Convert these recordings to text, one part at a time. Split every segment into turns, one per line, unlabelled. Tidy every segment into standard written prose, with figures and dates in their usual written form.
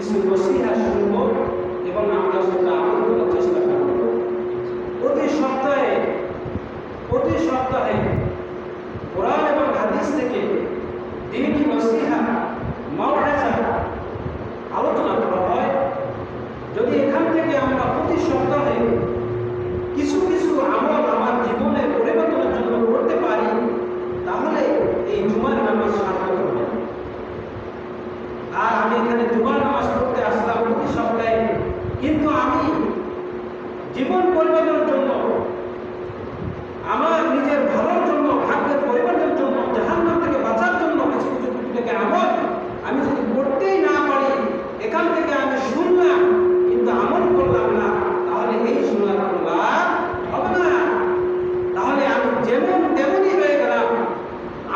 কিছু নসিহত শুনবো আর আমি এখানে জুমার নামাজ পড়তে আসলাম প্রতি সপ্তাহে, কিন্তু আমি জীবন পরিবর্তনের জন্য, আমার নিজের ভালোর জন্য, ভাগ্যের পরিবর্তনের জন্য, জাহান্নাম থেকে বাঁচার জন্য কিছু কিছু থেকে আমল আমি যদি করতেই না পারি, এখান থেকে আমি শুনলাম কিন্তু আমল করলাম না, তাহলে এই শোনার লাভ হবে না। তাহলে আমি যেমন তেমনই হয়ে গেলাম।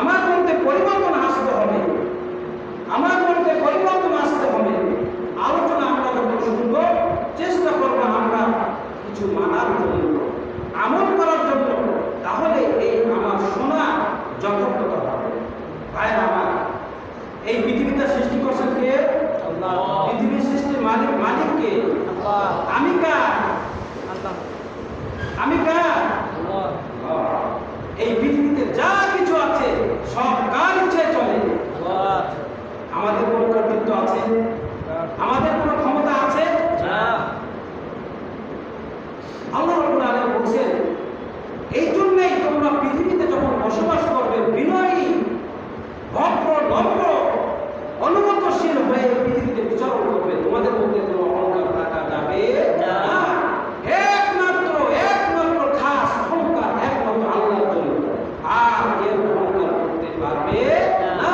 আমার মধ্যে পরিবর্তন আসতে হবে, আমার মধ্যে পরিবর্তন আসতে হবে। আলোচনা আমরা যখন শুনবো, চেষ্টা করবো আমরা কিছু মানার জন্য, আমল করার জন্য, তাহলে এই আমার শোনা যথার্থতা হবে। ভাইয়ের আমার, এই পৃথিবীটা সৃষ্টি করছেন কে? আল্লাহ। পৃথিবীর সৃষ্টির মালিক কে? আল্লাহ। আমি কার? আল্লাহ। আমি কার? আল্লাহ। এই পৃথিবীতে যা কিছু আছে সব কার ইচ্ছায় চলে? আল্লাহ। আমাদের কোনো কর্তৃত্ব আছে? আমাদের কোনো ক্ষমতা আছে? না। আল্লাহ রাব্বুল আলামিন বলছেন, এই জন্যই তোমরা পৃথিবীতে যখন বসবাস করবে, বিনয়ী, ভদ্র, নম্র, অনুগতশীল হয়ে পৃথিবীতে বিচরণ করবে। তোমাদের মধ্যে কোনো অহংকার থাকা যাবে না। একমাত্র খাস অহংকার একমাত্র আল্লাহর জন্য, আর কেউ অহংকার করতে পারবে না।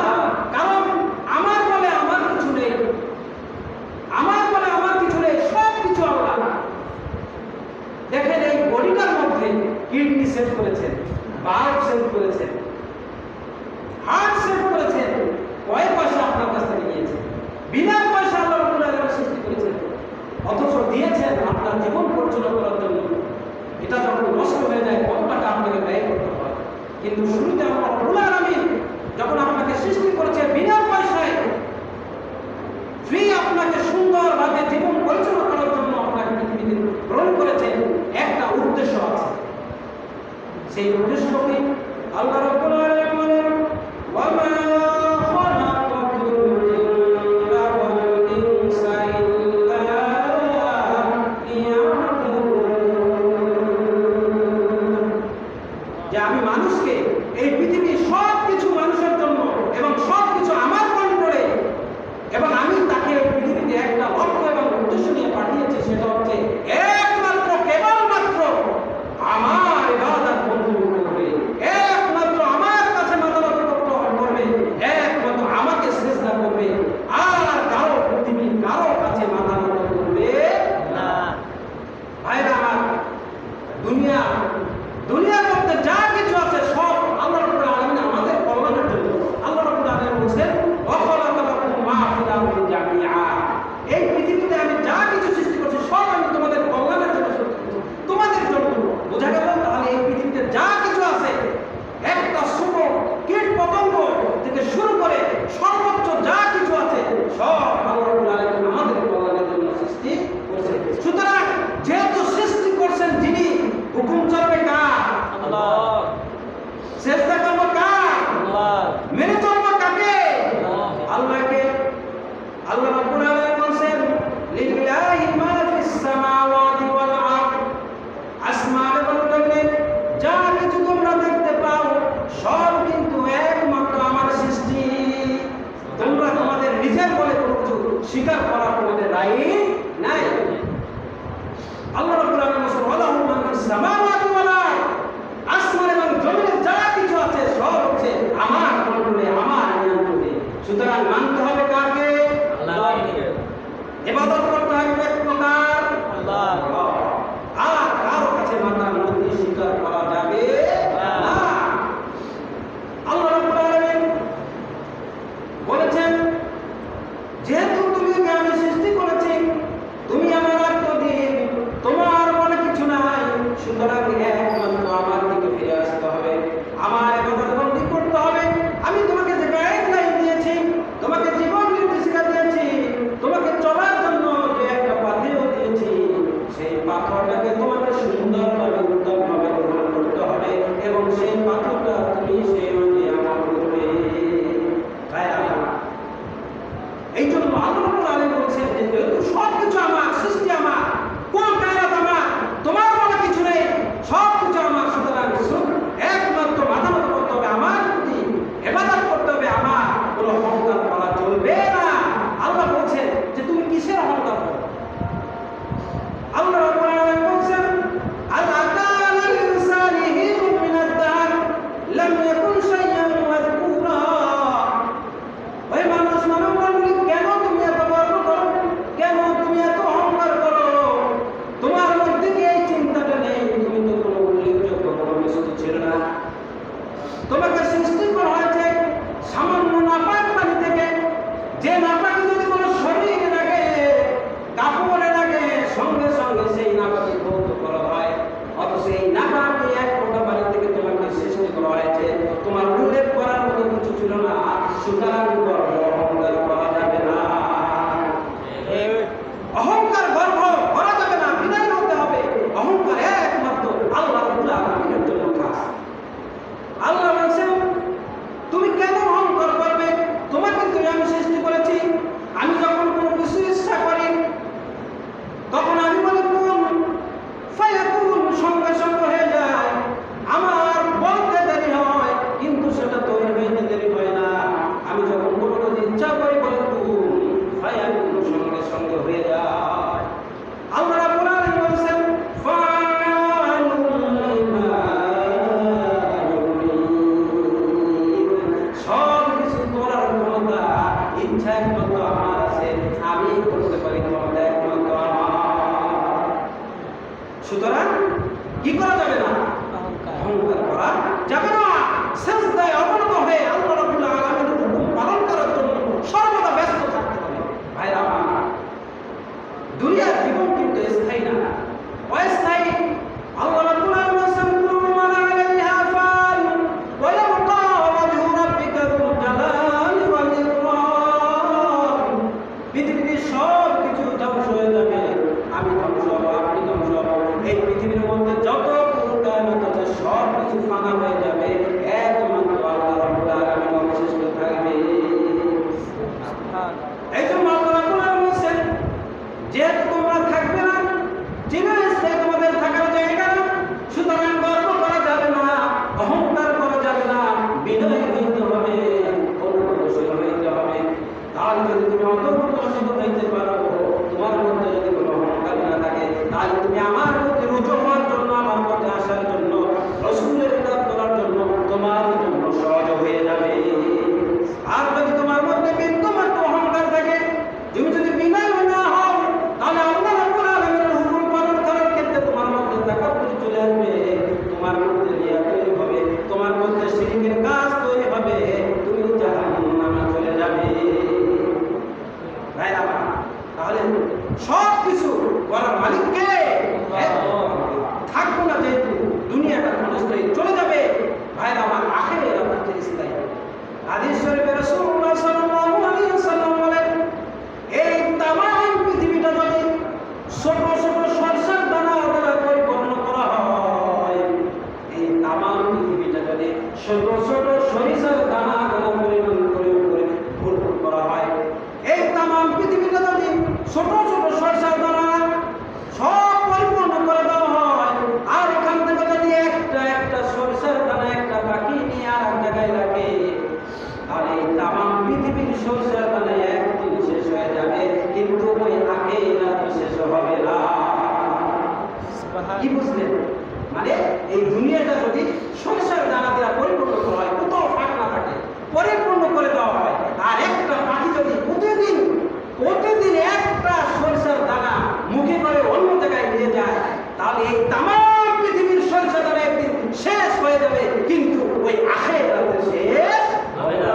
কারণ আমার বলে আমার কিছু নেই, আমার বলে আমার কিছু নেই, সব কিছু আল্লাহ। দেখেন, এই বডিটার মধ্যে কিডনি সেট করেছেন, বাল্ব সেট করেছেন, হার্ট সেট করেছেন, কয় পয়সা আপনার কাছ থেকে নিয়েছেন? বিনা পয়সা আল্লাহ রাব্বুল আলামিন সৃষ্টি করেছেন, অথচ দিয়েছেন আপনার জীবন পরিচালনা করার জন্য। এটা যখন নষ্ট হয়ে যায়, কত টাকা আপনাকে ব্যয় করতে হয়। কিন্তু শুরুতে আল্লাহ রাব্বুল আলামিন যখন আপনাকে সৃষ্টি করেছে বিনা পয়সায়, ফ্রি, আপনাকে সুন্দরভাবে জীবন পরিচালনা করার জন্য আপনাকে পৃথিবীতে প্রেরণ করেছেন, একটা উদ্দেশ্য আছে। সেই উদ্দেশ্য কি? আল্লাহ রাব্বুল আলামিন বলেন, ওয়ামা খালাকাতুল জিন্না ওয়াল ইনসা ইল্লা লিয়াবুদুন। যে আমি মানুষকে, এই পৃথিবীর সব কিছু মানুষের জন্য এবং সব কিছু আমার কন্ট্রোলে, এবং আমি তাকে পৃথিবীতে একটা লক্ষ্য এবং উদ্দেশ্য নিয়ে পাঠিয়েছি, সেটা হচ্ছে একমাত্র, কেবলমাত্র আমার ইবাদত বন্ধু করবে, একমাত্র আমার কাছে মাথা নত করবে, একমাত্র আমাকে সিজদা করবে, আর কারো পৃথিবীর কারো কাছে মাথা নত করবে না। ভাইরা আমার, দুনিয়ার মধ্যে যা কিছু আছে সব আল্লাহ রাব্বুল আলামিন আমাদের কল্যাণের জন্য। আল্লাহ রাব্বুল আলামিন বলেন, এই পৃথিবীতে আমি যা কিছু সৃষ্টি করছি সব আমি তোমাদের কল্যাণের জন্য সৃষ্টি করছি, তোমাদের জন্য। বোঝা গেল? তাহলে এই পৃথিবীতে যা কিছু আছে, একটা ছোট কীট পতঙ্গ থেকে শুরু করে সর্বোচ্চ যা কিছু আছে, সব আল্লাহ রাব্বুল আলামিন আমাদের কল্যাণের জন্য সৃষ্টি করেছেন। সুতরাং যেহেতু সৃষ্টি করছেন যিনি, হুকুম চলবে কার? আল্লাহ। চেষ্টা করবো কার? আল্লাহ। মেনে চলবো কাকে? আল্লাহকে। আল্লাহ রাব্বুল আলামিন বলেন, লিল্লাহি মা ফিস সামাওয়াতি ওয়াল আরদ। আসমান এবং জমিনে যা কিছু তোমরা দেখতে পাও সব কিন্তু একমাত্র আমার সৃষ্টি। তোমরা তোমাদের নিজের বলে কোনো কিছু স্বীকার করার তোমাদের রাইট নাই। আল্লাহ রাব্বুল আলামিন বলেন, ওয়ালাহু মা ফিস সামাওয়াতি ওয়াল আরদ। আসমান এবং জমিনে যা কিছু আছে সব হচ্ছে আমার কন্ট্রোলে, আমার নিয়ন্ত্রণে। সুতরাং মানতে হবে কাকে? আল্লাহকে। ইবাদত করতে হবে এক প্রকার আল্লাহ, আর কারো কাছে মাথা নত স্বীকার করা যাবে না। আল্লাহ রাব্বুল আলামিন বলেছেন, যেহেতু তুমি আমি সৃষ্টি করেছি, তুমি আমার আত্মদিন, তোমার মনে কিছু নাই, সুতরাং একমাত্র আমার দিকে ফিরে আসতে হবে, আমার ইবাদত বন্দেগী করতে হবে। আমি তোমাকে যে গাইডলাইন দিয়েছি, তোমাকে জীবন নির্দেশিকা দিয়েছি, তোমাকে চলার জন্য যে একটা পাথেয় দিয়েছি, সেই পাথরটাকে তোমাকে সুন্দরভাবে, উত্তমভাবে গ্রহণ করতে হবে, এবং সেই পাথরটা তুমি সেই অনুযায়ী আমল করবে। এই জন্য আল্লাহ রাব্বুল আলামিন বলছেন যে যেহেতু সব কিছু আমার, সৃষ্টি আমার, কোন কায়নাত আমার, তোমার বলে কিছু নেই, সব কিছু আমার। সুতরাং একমাত্র মাথা নত করতে হবে আমার প্রতি, ইবাদত করতে হবে আমার, কোনো অহংকার করা চলবে না। সব কিছু করার মালিককে থাকবো না, যেহেতু দুনিয়াটা ক্ষণস্থায়ী চলে যাবে। ভাইরা আমার, আখিরাত হচ্ছে স্থায়ী। হাদিস শরীফে রাসূলুল্লাহ সাল্লাল্লাহু আলাইহি ওয়াসাল্লাম বলেন, এই তামাম পৃথিবীটা যদি ছোট ছোট সরষের দানা দ্বারা পরিপূর্ণ করা হয়, এই তামাম পৃথিবীটা যদি ছোট ছোট সরিষার দানা দ্বারা পরিমাণ করে ভরপুর করা হয়, এই তামাম পৃথিবীটা যদি ছোট ছোট সরষের দানা সব পরিপূর্ণ করে দেওয়া হয়, আর ওখান থেকে যদি একটা একটা সরষের দানা একটা পাখি নিয়ে আর এক জায়গায় রাখে, তাহলে এই তামাম পৃথিবীর সরষের দানা একদিন শেষ হয়ে যাবে, কিন্তু ওই আখিরাত শেষ হবে না। কি বুঝলেন? মানে এই দুনিয়াটা যদি সরষের দানা দিয়ে পরিপূর্ণ করা হয়, কোথাও ফাঁক না থাকে, পরিপূর্ণ করে দেওয়া হয়, আর একটা পাখি যদি প্রতিদিন একটা সরষের দানা মুখে করে অন্য জায়গায় নিয়ে যায়, তাহলে এই তামাম পৃথিবীর সরষের দানা একদিন শেষ হয়ে যাবে, কিন্তু ওই আখিরাত শেষ হবে না।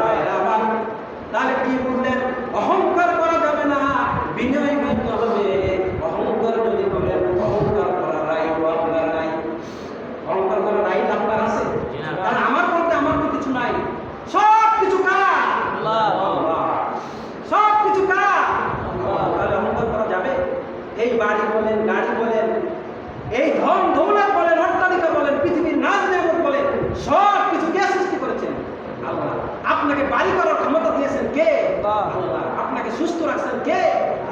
তাহলে কি বুঝলেন? অহংকার করা যাবে না, বিনয় করতে হবে। অহংকার যদি করেন, অহংকার করার রাইট আপনার নাই। অহংকার করার রাইট আপনার আছে? কারণ আমার বলতে আমার তো কিছু নাই, সব কিছু কার? আল্লাহ। সব কিছু কার? আল্লাহ। তাহলে অহংকার করা যাবে? এই বাড়ি বলেন, গাড়ি বলেন, এই ধন দৌলত বলেন, অট্টালিকা বলেন, পৃথিবীর নাজ নেমত বলেন, সব কিছু কে সৃষ্টি করেছেন? আল্লাহ। আপনাকে বাড়ি করার ক্ষমতা দিয়েছেন কে? আল্লাহ। আপনাকে সুস্থ রাখছেন কে?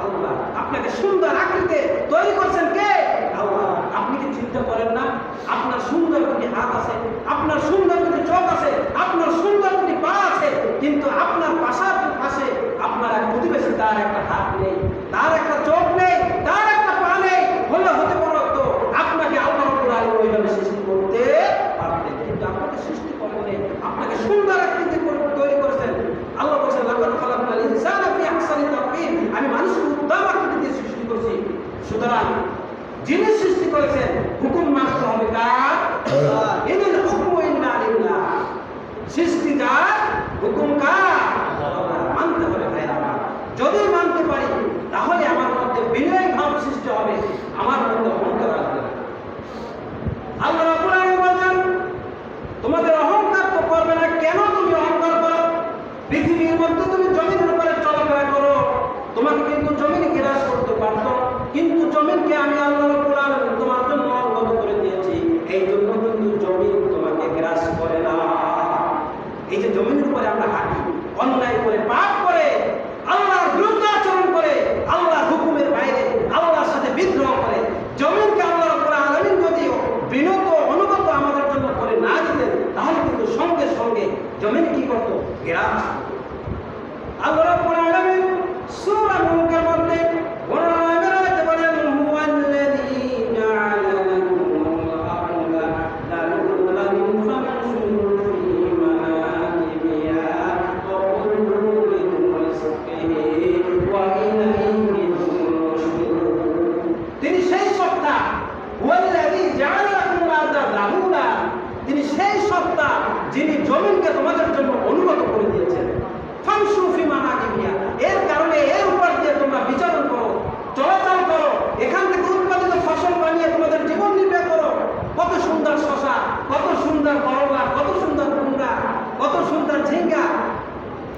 আল্লাহ। আপনাকে সুন্দর আকৃতিতে তৈরি করছেন কে? আল্লাহ। আপনি কি চিন্তা করেন না, আপনার সুন্দর দুটি হাত আছে, আপনার সুন্দর দুটি চোখ আছে, আপনার সুন্দর দুটি পা আছে, কিন্তু আপনার পাশে আপনার এক প্রতিবেশী, তার একটা হাত নেই, তার একটা চোখ নেই, তার একটা পা নেই, হলে হতে পারতো আপনাকে আল্লাহ রাব্বুল আলামিন ওইভাবে সৃষ্টি করতে পারতেন, কিন্তু আপনাকে সৃষ্টি করেননি। আপনাকে সুন্দর আকৃতি তৈরি করেছেন। আল্লাহ বলেছেন, লাকাদ খালাকনাল ইনসানা ফি আহসানি তাকওয়িম, আমি মানুষকে উত্তম আকৃতিতে সৃষ্টি করেছি। সুতরাং যিনি সৃষ্টি করেছেন, হুকুম মানতে হবে কার? আল্লাহ। ইনিল হুকমু ইল্লা লিল্লাহ। সৃষ্টিকার, হুকুম কার? আল্লাহ। মানতে হবে ভাইরা। যদি মানতে পারি, তাহলে আমার মধ্যে বিনয় ভাব সৃষ্টি হবে, আমার মধ্যে অহংকার আসবে না। আল্লাহ রাব্বুল আলামিন বলেন, তোমাদের অহংকার তো করবে না। কেন তুমি অহংকার করো? পৃথিবীর মধ্যে তুমি জমিনের উপরে চলাফেরা করো, তোমাকে কিন্তু জমিন গ্রাস করতে পারত, কিন্তু জমিনকে আমি আল্লাহ রাব্বুল আলামিন তোমার জন্য অঙ্গত করে দিয়েছি, এই জন্য কিন্তু জমিন তোমাকে গ্রাস করে না। এই যে জমিনের উপরে আমরা হাঁটি, অন্যায় করে, পাপ করে, আল্লাহর বিরুদ্ধে আচরণ করে, আল্লাহর হুকুমের বাইরে আল্লাহর সাথে বিদ্রোহ করে, জমিনকে আল্লাহ রাব্বুল আলামিন যদি বিনত অনুগত আমাদের জন্য করে না দিতেন, তাহলে কিন্তু সঙ্গে সঙ্গে জমিন কি করত? গ্রাস। আল্লাহ রাব্বুল আলামিন সূরা মুলকের মধ্যে বর্ণনা বলেন, হুয়াল্লাযী জাআলা লাকুমুল আরদা যালুলান ফামশু ফি মানাকিবিহা ওয়া কুলু মিন রিজকিহি ওয়া ইলাইহি তুরজাউন। তিনি সেই সত্তা, হুয়াল্লাযী জাআলা লাকুমুল আরদা যালুলা, তিনি সেই সত্তা যিনি জমিনকে তোমাদের জন্য অনুগত করে দিয়েছেন। ফামশু ফি মানাকিবিহা, এর কারণে এর উপর দিয়ে তোমরা বিচরণ করো, চলাচল করো, এখান থেকে উৎপাদিত ফসল বানিয়ে তোমাদের জীবন নির্বাহ করো। কত সুন্দর শসা, কত সুন্দর করলা, কত সুন্দর কুমড়া, কত সুন্দর ঝিঙ্গা,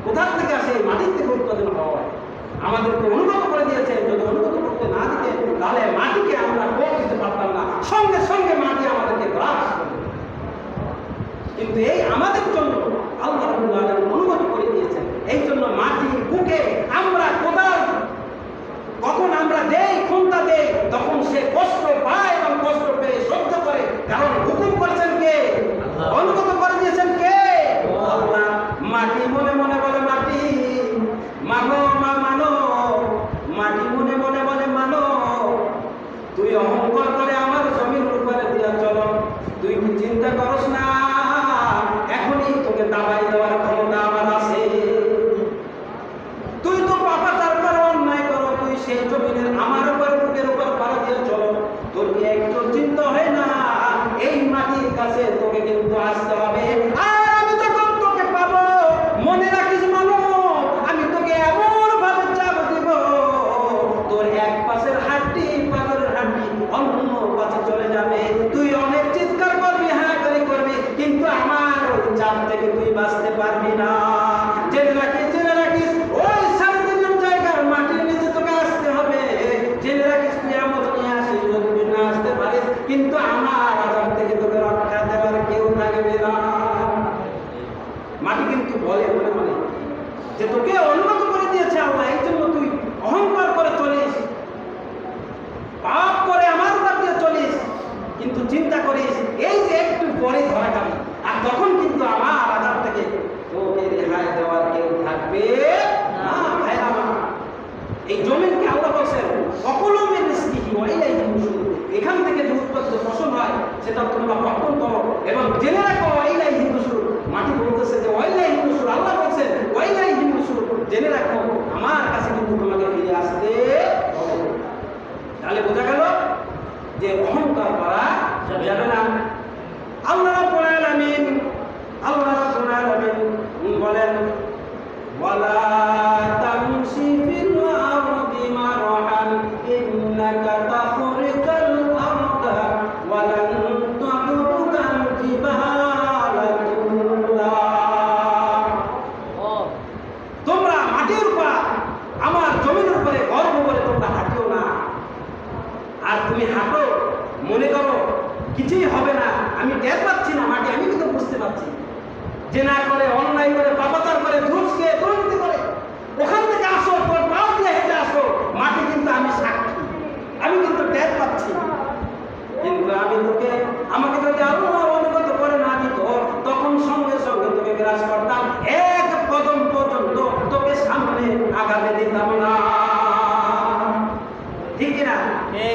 কোথা থেকে আসে? মাটির থেকে উৎপাদন হয়। আমাদেরকে অনুগত করে দিয়েছে। যদি অনুগত করতে না দিতে, তাহলে মাটিকে আমরা ভোগ দিতে পারতাম না, সঙ্গে সঙ্গে মাটি আমাদেরকে গ্রাস করে। কিন্তু এই আমাদের জন্য আল্লাহ রাব্বুল আলামিন অনুগত করে দিয়েছেন। এই জন্য মাটির বুকে আমরা কোদাল কখন আমরা দেই, খুন্তা দেই, তখন সে কষ্ট পায় এবং কষ্ট পেয়ে সহ্য করে, কারণ হুকুম করেছেন কে? অনুগত করে দিয়েছেন কে? আল্লাহ। মাটি মনে মনে বলে, মাটি মানো, মানো। মাটি মনে মনে বলে, মানো। তুই অহংকার করে আমার জমির উপরে দিয়া চলো, তুই কি চিন্তা করস না এখনই তোকে দাবাই দেওয়ার ক্ষমতা আমার আছে? তুই তো পাপাচার করো, অন্যায় করো, তুই সেই জমিনের আমার উপর, বুকের উপর পাড়া দিয়ে চলো, তোর কি একটু চিন্তা হয় না এই মাটির কাছে তোকে কিন্তু আসতে হবে? আর আমি যখন তোকে পাবো, মনে রাখিস মানো, আমি তোকে এমন ভাবে চাপ দিব, তোর এক পাশে এই জমিনকে আল্লাহ বলেন অকলমে রিজকিহি ওয়া ইলাইহি নুশুর, এখান থেকে যে উৎপাদিত ফসল হয় সেটা তোমরা ভক্ষণ করো এবং জেনে রাখো ওয়া ইলাইহি নুশুর। মাটি বলতেছে যে ওয়া ইলাইহি নুশুর, আল্লাহ বলেন ওয়া ইলাইহি নুশুর, জেনে রাখো আমার কাছে কিন্তু তোমাকে ফিরে আসতে হবে। তাহলে বোঝা গেল যে অহংকার করা যাবে না। আল্লাহ রাব্বুল আলামিন বলেন ওয়ালা তামশি ফিল আরদি মারহান ইন্নাকা তাখরিকাল আরদা ওয়া লান তাবলুগাল জিবালা তুলা। তোমরা মাটির উপর আমার জমিনের উপরে গর্ব করে তোমরা হাঁটিও না। আর তুমি হাঁটো মনে করো কিছুই হবে না, আমি টের পাচ্ছি না মাটি, আমি কিন্তু বুঝতে পারছি। যে না করে, অন্যায় করে, পাপাচার করে, ঘুষ খেয়ে, দুর্নীতি করে, ওখান থেকে আসো, তোর পাও দিয়ে হেঁটে আসো, মাটি কিন্তু আমি সাক্ষী, আমি কিন্তু টের পাচ্ছি। কিন্তু আমি তোকে, আমাকে যদি আল্লাহ অনুগত করে না দিত, তখন সঙ্গে সঙ্গে তোকে গ্রাস করতাম, এক কদম পর্যন্ত তোকে সামনে আগাতে দিতাম না। ঠিক কিনা?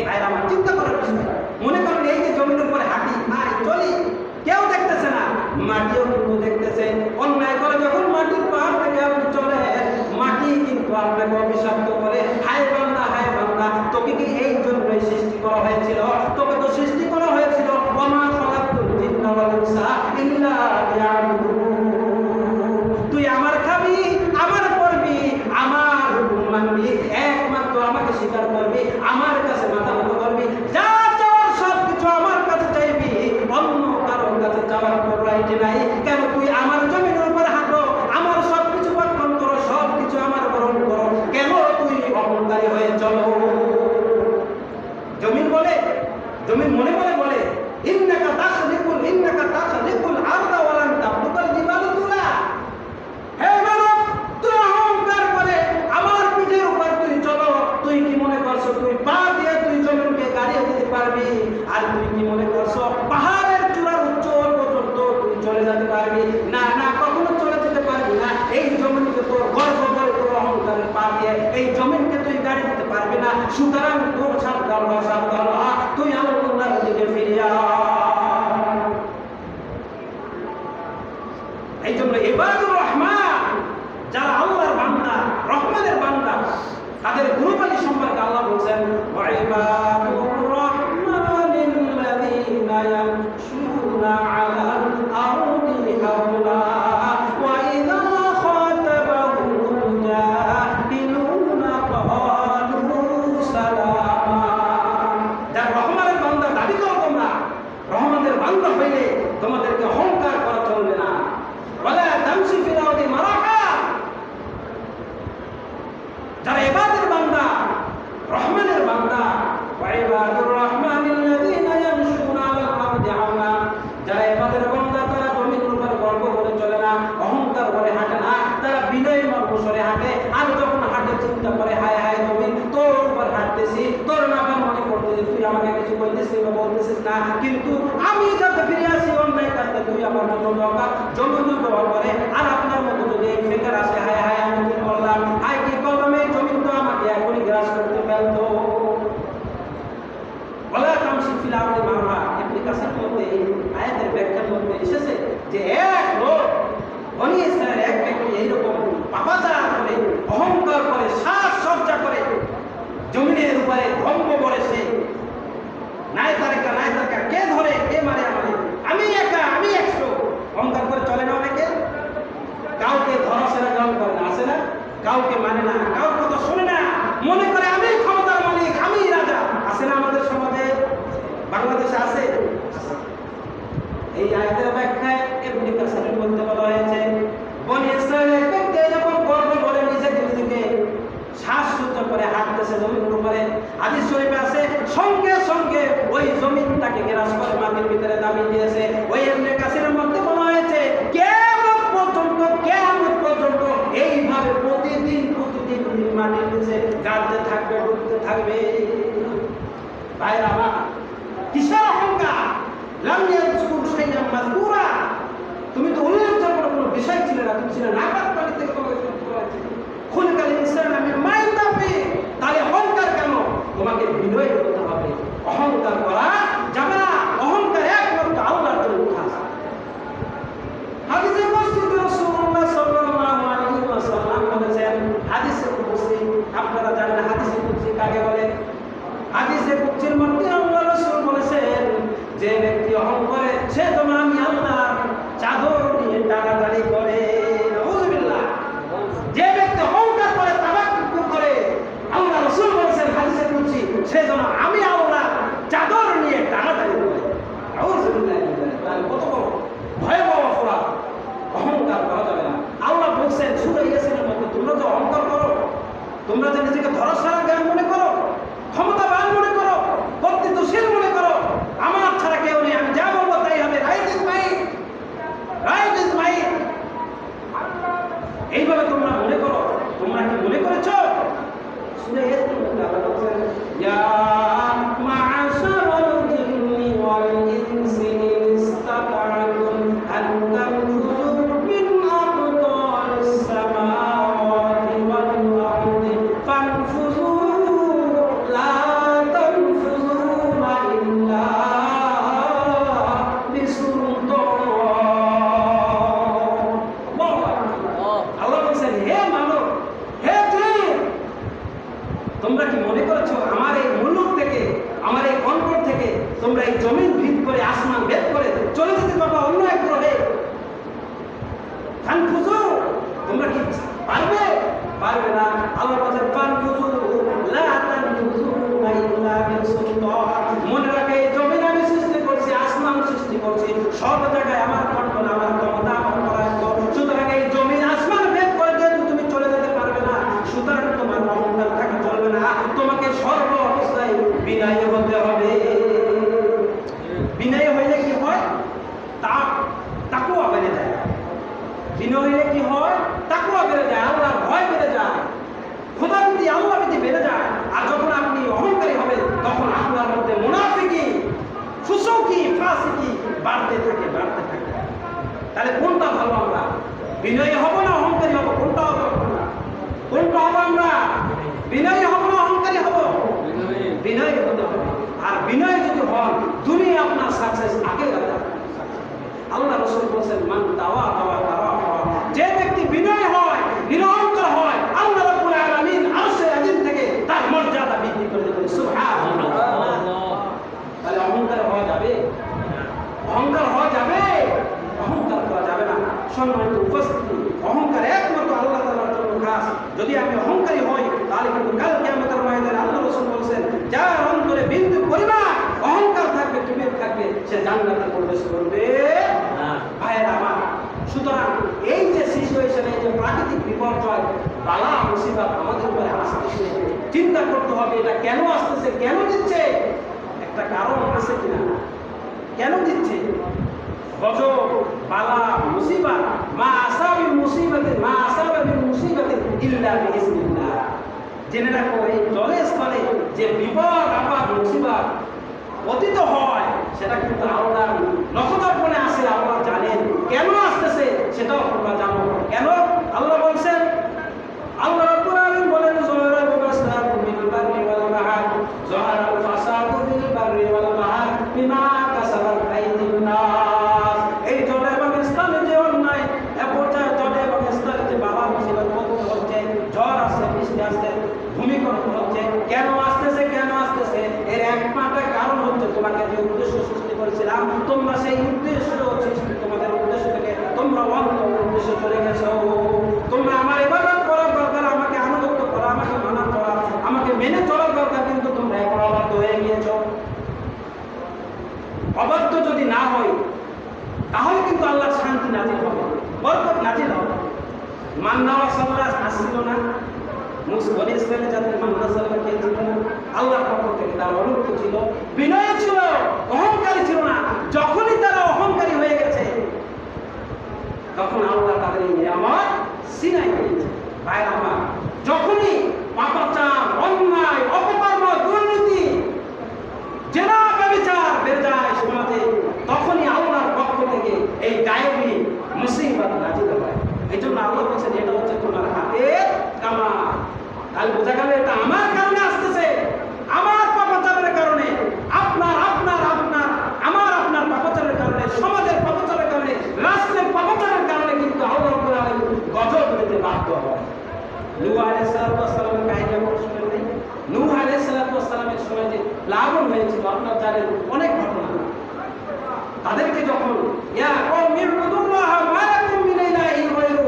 ভাইরা আমার চিন্তা করার বিষয়। মনে করেন এই যে জমির উপরে হাঁটি, চলি, কেউ দেখতেছে না, মাটিও কিন্তু দেখতেছে। অন্যায় করে যখন মাটির পাহাড় থেকে আপনি চলে, মাটি কিন্তু আপনাকে অভিশপ্ত করে, হায় বান্দা, হায় বান্দা, তোকে কি এই জন্যই সৃষ্টি করা হয়েছিল? তোকে তো সৃষ্টি করা হয়েছিল ওমা খালাকতুল জিন্না ওয়াল ইনসা ইল্লা লিয়াবুদুন। তুই আমার খাবি, আমার পড়বি, আমার হুকুম মানবি, একমাত্র আমাকে স্বীকার করবি, আমার কাছে মাথা নত করবি, যা চাওয়ার সব কিছু আমার কাছে চাইবি, অন্য কারোর কাছে চাওয়ার কোনো রাইট নাই। কেন? তুই আমার জমিনের উপর হাঁটো, আমার সব কিছু বর্তন করো, সব কিছু আমার গ্রহণ করো, কেন তুই অহংকারী হয়ে চলো? জমিন বলে, জমিন মনে মনে বলে ইন্নাকা তাখলিকুল আরদা ওয়া লান তাবলুগাল জিবালা তুলা। হে মানব, তুই অহংকার করে আমার পিঠের উপর তুই চলো, তুই কি মনে করছো তুই পা দিয়ে তুই জমিনকে গাড়িয়ে দিতে পারবি? আর তুই কি মনে করছো পাহাড়ের চূড়ার উচ্চল পর্যন্ত তুই চলে যেতে পারবি? না না, কখনো চলে যেতে পারবি না। এই জমিনকে তোর গর্ব করে, তোর অহংকারের পা দিয়ে এই জমিনকে তুই গাড়ি দিতে পারবি না। সুতরাং তোর সাবধান হ, সাবধান হ, তুই আল্লাহর দিকে ফিরে আয়। এই জন্য ইবাদুর রহমান, যারা আল্লাহর বান্দা, রহমানের বান্দা, তাদের গুরুবালী সম্পর্কে আল্লাহ বলছেন ইবাদুর রহমানিল্লাযীনা ইয়ামশুনা আলাল আরদি হাওলা ওয়া ইযা খাতাবাহুমুল জাহিলুনা ক্বালু সালামা। যারা রহমানের বান্দা দাবি করো, তোমরা রহমানের বান্দা হইলে তোমাদেরকে অহংকার করা চলবে না। ওয়ালা তামশি ফিল আরদি মারাহা, যারা ইবাদের বান্দা, রহমানের বান্দা, ওয়া ইবাদুর রহমানিল্লাযীনা ইয়ামশুনা আলাল আরদি হাওলা, যারা ইবাদের বান্দা, তারা জমিনের উপর গর্ব করে চলে না, অহংকার করে হাঁটে না, তারা বিনয় বসরে হাঁটে। আর যখন হাঁটে চিন্তা করে হায় হায় জমিন, তোর উপর হাঁটতেছি, তোর নাম মনে করতেছি, তুই আমাকে কিছু বলতেছিস বা বলতেছিস না, কিন্তু আমি যাতে ফিরে আসি অন্যায় কাজটা, তুই আমার মতো দরকার জমি ব্যবহার করে। আর আপনার মতো যদি এই ফেকার আসে হায় হায় আমি কি করলাম, হায় কি করলাম, এই জমিন তো আমাকে এখনই গ্রাস করতে ফেলতো। ওয়ালা তামশি ফিল আরদি মারহা, ইবনে কাসির মধ্যে এই আয়াতের ব্যাখ্যার মধ্যে এসেছে যে এক লোক বনি ইসরায়েল এক ব্যক্তি এইরকম পাপাচার করে, অহংকার করে, সাজসজ্জা করে, জমিনের উপরে ভঙ্গ করে, সে নাই তারেকা কে ধরে কে মারে, আমি একা, আমি 100, অহংকার করে চলে না অনেকে। কাউকে ধরাশোনা গ্রহণ করে না, আসে না, কাউকে মানে না, কাউর কথা শোনে না, মনে করে আমি ক্ষমতার মালিক, আমি রাজা। আসে না আমাদের সমাজে, বাংলাদেশে আছে। এই আয়াতের ব্যাখ্যায় ইবনে কাসিরের মধ্যে বলা হয়েছে বনি ইসরায়েলের ব্যক্তি যখন গর্ব করে নিজেকে শ্বাসসজ্জা করে হাঁটতেছে জমিনের উপরে, হাদিস শরীফে আছে সঙ্গে সঙ্গে ওই জমিনটাকে গ্রাস করে মাটির ভিতরে দাবি দিয়েছে। ওই ইবনে কাসিরের মধ্যে বলা হয়েছে কিয়ামত পর্যন্ত এইভাবে প্রতিদিন মাটির নিচে গাড়তে থাকবে, ডুবতে থাকবে। ভাইরা আমার, কিসের অহংকার? লাম ইয়াযকুর শাইআন মাযকুরা, তুমি তো উল্লেখযোগ্য কোনো বিষয় ছিল না, তুমি ছিল নাপাক পানি থেকে তোমাকে সৃষ্টি করা হয়েছে। খুলিকাল ইনসানু মিন মাইন দাফিক, হাদিসে কুদসির মধ্যে আল্লাহ রাসূল বলেছেন, যে ব্যক্তি অহং করে সে যেন আমি আল্লাহর চাদর নিয়ে টানাটানি করে। নাউযুবিল্লাহ। যে ব্যক্তি অহংকার করে, তাবাক্কুর করে, আল্লাহ রাসূল বলেছেন হাদিসে কুদসি, সে যেন আমি আল্লাহর চাদর নিয়ে টানাটানি করে। নাউযুবিল্লাহ। কত বড় ভয়াবহ অপরাধ! অহংকার করা যাবে না। আল্লাহ বলছেন সূরা ইয়াসিনের মধ্যে, তোমরা যে অহংকার করো, তোমরা যে নিজেকে ধরাছাড়া জ্ঞান মনে করো, ক্ষমতাবান মনে করো, কর্তৃত্বশীল মনে করো, আমার ছাড়া কেউ নেই, আমি যা বলবো তাই হবে, right is mine, right is mine, এইভাবে তোমরা মনে করো। তোমরা কি মনে করেছো? সূরা ইয়াসিনের মধ্যে আল্লাহ বলছেন, ইয়া মা'আশারাল জিন্নি ওয়াল ইনসি ইসতাতা'তুম আন তানফুযু মিন আকতারিস সামাওয়াতি ওয়াল আরদি ফানফুযু লা তানফুযুনা ইল্লা বিসুলতান। আল্লাহ বলছেন, হে মানব, হে জিন, তোমরা কি মনে করেছো আমার এই মুলুক থেকে, আমার এই অন্তর থেকে তোমরা এই জমিন ভেদ করে, আসমান ভেদ করে চলে যেতে পারবা অন্য এক গ্রহে? ফানফুযু, তোমরা কি পারবে? পারবে না। আল্লাহ বলেন ফানফুযু লা তানফুযুনা ইল্লা বিসুলতান। মনে রাখো, এই জমিন আমি সৃষ্টি করছি, আসমান সৃষ্টি করছি, সব জায়গায় আমার কন্ট্রোল, আমার ক্ষমতা, আমার করায়ত্ত। সুতরাং এই জমিন আসমান ভেদ করে যেহেতু তুমি চলে যেতে পারবে না, সুতরাং তোমার অহংকার থাকা চলবে না। তোমাকে সর্ব অবস্থায় বিনয়ী হতে হবে। বিনয়ী হইলে কি হয়? তাকওয়া বেড়ে যায়। বিনয়ী হইলে কি হয়? তাকওয়া বেড়ে যায়, আল্লাহর ভয় বেড়ে যায়, খোদাভীতি, আল্লাহভীতি বেড়ে যায়। আর যখন আপনি অহংকারী হবেন, তখন আপনার মধ্যে মুনাফিকি, ফুসুকি, ফাসিকি বাড়তে থাকে, বাড়তে থাকে। তাহলে কোনটা ভালো? আমরা বিনয়ী হব না অহংকারী হব? কোনটা হব? কোনটা হব? আমরা বিনয়ী হব না অহংকারী হব? বিনয়ী হতে হবে। আর বিনয় যদি হন, দুনিয়া আপনার সাকসেস আগে গেছে। আল্লাহ রাসূল বলেছেন, মান তাওয়াদা তারাফা, যে ব্যক্তি বিনয় হয়, নিরহংকার হয়, আল্লাহ রাব্বুল আলামিন আরশের আজিম থেকে তার মর্যাদা বৃদ্ধি করে দেবেন। সুবহানাল্লাহ। তাহলে অহংকার হওয়া যাবে? অহংকার হওয়া যাবে? অহংকার করা যাবে না। সম্মানিত উপস্থিতি, অহংকার একমাত্র আল্লাহ তাআলার জন্য খাস। যদি আমি অহংকারী হই, তাহলে কিন্তু কাল কিয়ামতের ময়দানে আল্লাহ রাসূল বলেছেন, যার অন্তরে বিন্দু পরিমাণ অহংকার থাকবে, কিবর থাকবে, সে জান্নাতে প্রবেশ করবে না। ভাইয়েরা আমার, সুতরাং এই যে সিচুয়েশন, এই যে প্রাকৃতিক বিপর্যয়, বালা মুসিবত আমাদের উপরে আসতেছে, চিন্তা করতে হবে এটা কেন আসতেছে, কেন দিচ্ছে? একটা কারণ আছে কিনা? কেন দিচ্ছে? গজব, বালা, মুসিবত, মা আসাবিল মুসিবতে, মা আসাবিল মুসিবতে ইল্লা বিইজনিল্লাহ। জেনে রাখো, এই জলে স্থলে যে বিপদ, আপদ, মুসিবত পতিত হয়, সেটা কিন্তু আল্লাহর নখদর্পণে আসে। আল্লাহ জানেন কেন আসতেছে, সেটাও তোমরা জানো। কেন? আল্লাহ বলছেন, আল্লাহ রাব্বুল আলামিন বলেন, যুহারাল ফাসাদু ফিল বাররি ওয়াল বাহর, যুহারাল ফাসাদু ফিল বাররি ওয়াল বাহর বিমা কাসাবাত আইদিন নাস। এই জলে এবং স্থলে যে অন্যায়, এক পর্যায়ে জলে এবং স্থলে যে বালা মুসিবত পতিত হচ্ছে, ঝড় আসছে, বৃষ্টি আসছে, ভূমিকম্প হচ্ছে, কেন আসতেছে? কেন আসতেছে? এর একমাত্র কারণ হচ্ছে, তোমাকে যে উদ্দেশ্য সৃষ্টি করেছিলাম, তোমরা সেই উদ্দেশ্য সৃষ্টি, তোমাদের উদ্দেশ্য থেকে তোমরা অন্য উদ্দেশ্যে চলে গেছো। তোমরা আমার ইবাদত করার দরকার, আমাকে আনুগত্য করা, আমাকে মানা করা, আমাকে মেনে চলার দরকার, কিন্তু তোমরা এখন অবাধ্য হয়ে গিয়েছো। অবাধ্য যদি না হয়, তাহলে কিন্তু আল্লাহ শান্তি নাজিল হবে, বরকত নাজিল হবে। মান্নাওয়া সাল্লাহ আসছিল না, বনি ইসরায়েলের জাতির মান্না সাল্লাহ কে ছিল না? আল্লাহর পক্ষ থেকে তার অনুমতি ছিল, বিনয় ছিল, অহংকারী ছিল না। যখনই তারা অহংকারী হয়ে গেছে, তখন আল্লাহ তাদের এই নিয়ামত ছিনাই করেছে। ভাইরা আমার, যখনই পাপাচার, অন্যায়, অপকর্ম, দুর্নীতি, জেনা, ব্যভিচার বেড়ে যায় সমাজে, তখনই আল্লাহর পক্ষ থেকে এই গায়েবী মুসিবত নাজিল হয়। এই জন্য আল্লাহ বলছেন, এটা হচ্ছে তোমার হাতের কামা। তাহলে বোঝা গেল এটা আমার কারণে আসতেছে, আমার পাপাচারের কারণে, আপনার আমার পাপাচারের কারণে, সমাজের পাপাচারের কারণে, রাষ্ট্রের পাপাচারের কারণে কিন্তু আল্লাহ রাব্বুল আলামিন গজব দিতে বাধ্য হয়। নূহ আলাইহিস সালামের কাহিনী আমরা শুনেন নাই? নূহ আলাইহিস সালামের সময় যে প্লাবন হয়েছিল, আপনার জানেন অনেক ঘটনা। তাদেরকে যখন ইয়া কওমি ইবুদুল্লাহ মা লাকুম মিন ইলাহিন গায়রু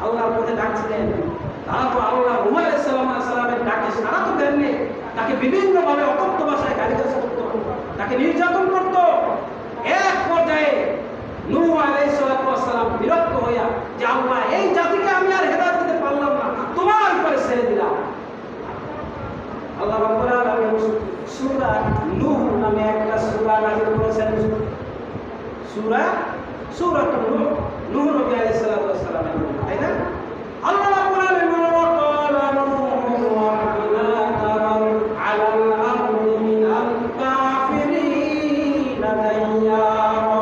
আল্লাহর পথে ডাকছিলেন, তারা তো আল্লাহ নূহ আলাইহিস সালামের ডাকে সাড়া তো দেননি, তাকে বিভিন্নভাবে অকথ্য ভাষায় গালিগালাজ করত, তাকে নির্যাতন করত। এক পর্যায়ে নূহ আলাইহিস সালাম বিরক্ত হইয়া যে আল্লাহ, এই জাতিকে আমি আর হেদায়েত দিতে পারলাম না, তোমার উপরে ছেড়ে দিলাম। আল্লাহ রাব্বুল আলামিন সূরা নূহ নামে একটা সূরা নাযিল করেছেন। সূরাতুন নূহ, নূহ নবী আলাইহিস সালামের নাম, তাই না? আল্লাহ রাব্বুল আলামিন ওয়াকালা নূহু ওয়া লা তারাউ আলাল আরদি মিনাল কাফিরিনা দাইয়ারা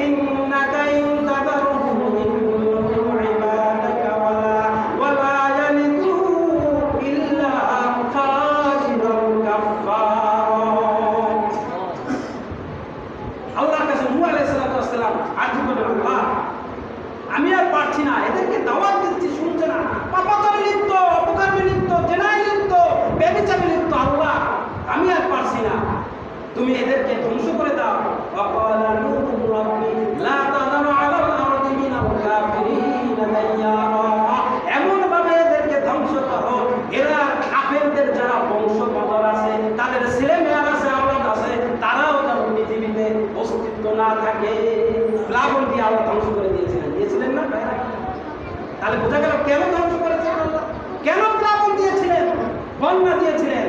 ইন্নাকা ইন তাদারহুম ইউদিল্লু ইবাদাকা ওয়ালা ইয়ালিদু ইল্লা ফাজিরান কাফফারা। আল্লাহর কাছে নূহ আলাইহিস সালাম আরজি করেন, আল্লাহ আমি আর পারছি না, এদেরকে দাওয়াত দিচ্ছি শুনছে না, পাপাচারে লিপ্ত, অপকর্মে লিপ্ত, জেনায় লিপ্ত, ব্যভিচারে লিপ্ত, আল্লাহ আমি আর পারছি না, তুমি এদেরকে ধ্বংস করে দাও। ওয়াকালা নূহু রাব্বি লা তাযার আলাল আরদি মিনাল কাফিরিনা দাইয়ারা, এমন ভাবে এদেরকে ধ্বংস করো এরা কাফেরদের যারা বংশধর আছে, তাদের ছেলে মেয়েরা আছে, আওলাদ আছে, তারাও যেন পৃথিবীতে অস্তিত্ব না থাকে। প্লাবন দিয়ে আল্লাহ ধ্বংস করে দিয়েছিলেন না? তাহলে বোঝা গেল কেন ধ্বংস করেছিলেন আল্লাহ, কেন প্লাবন দিয়েছিলেন, বন্যা দিয়েছিলেন।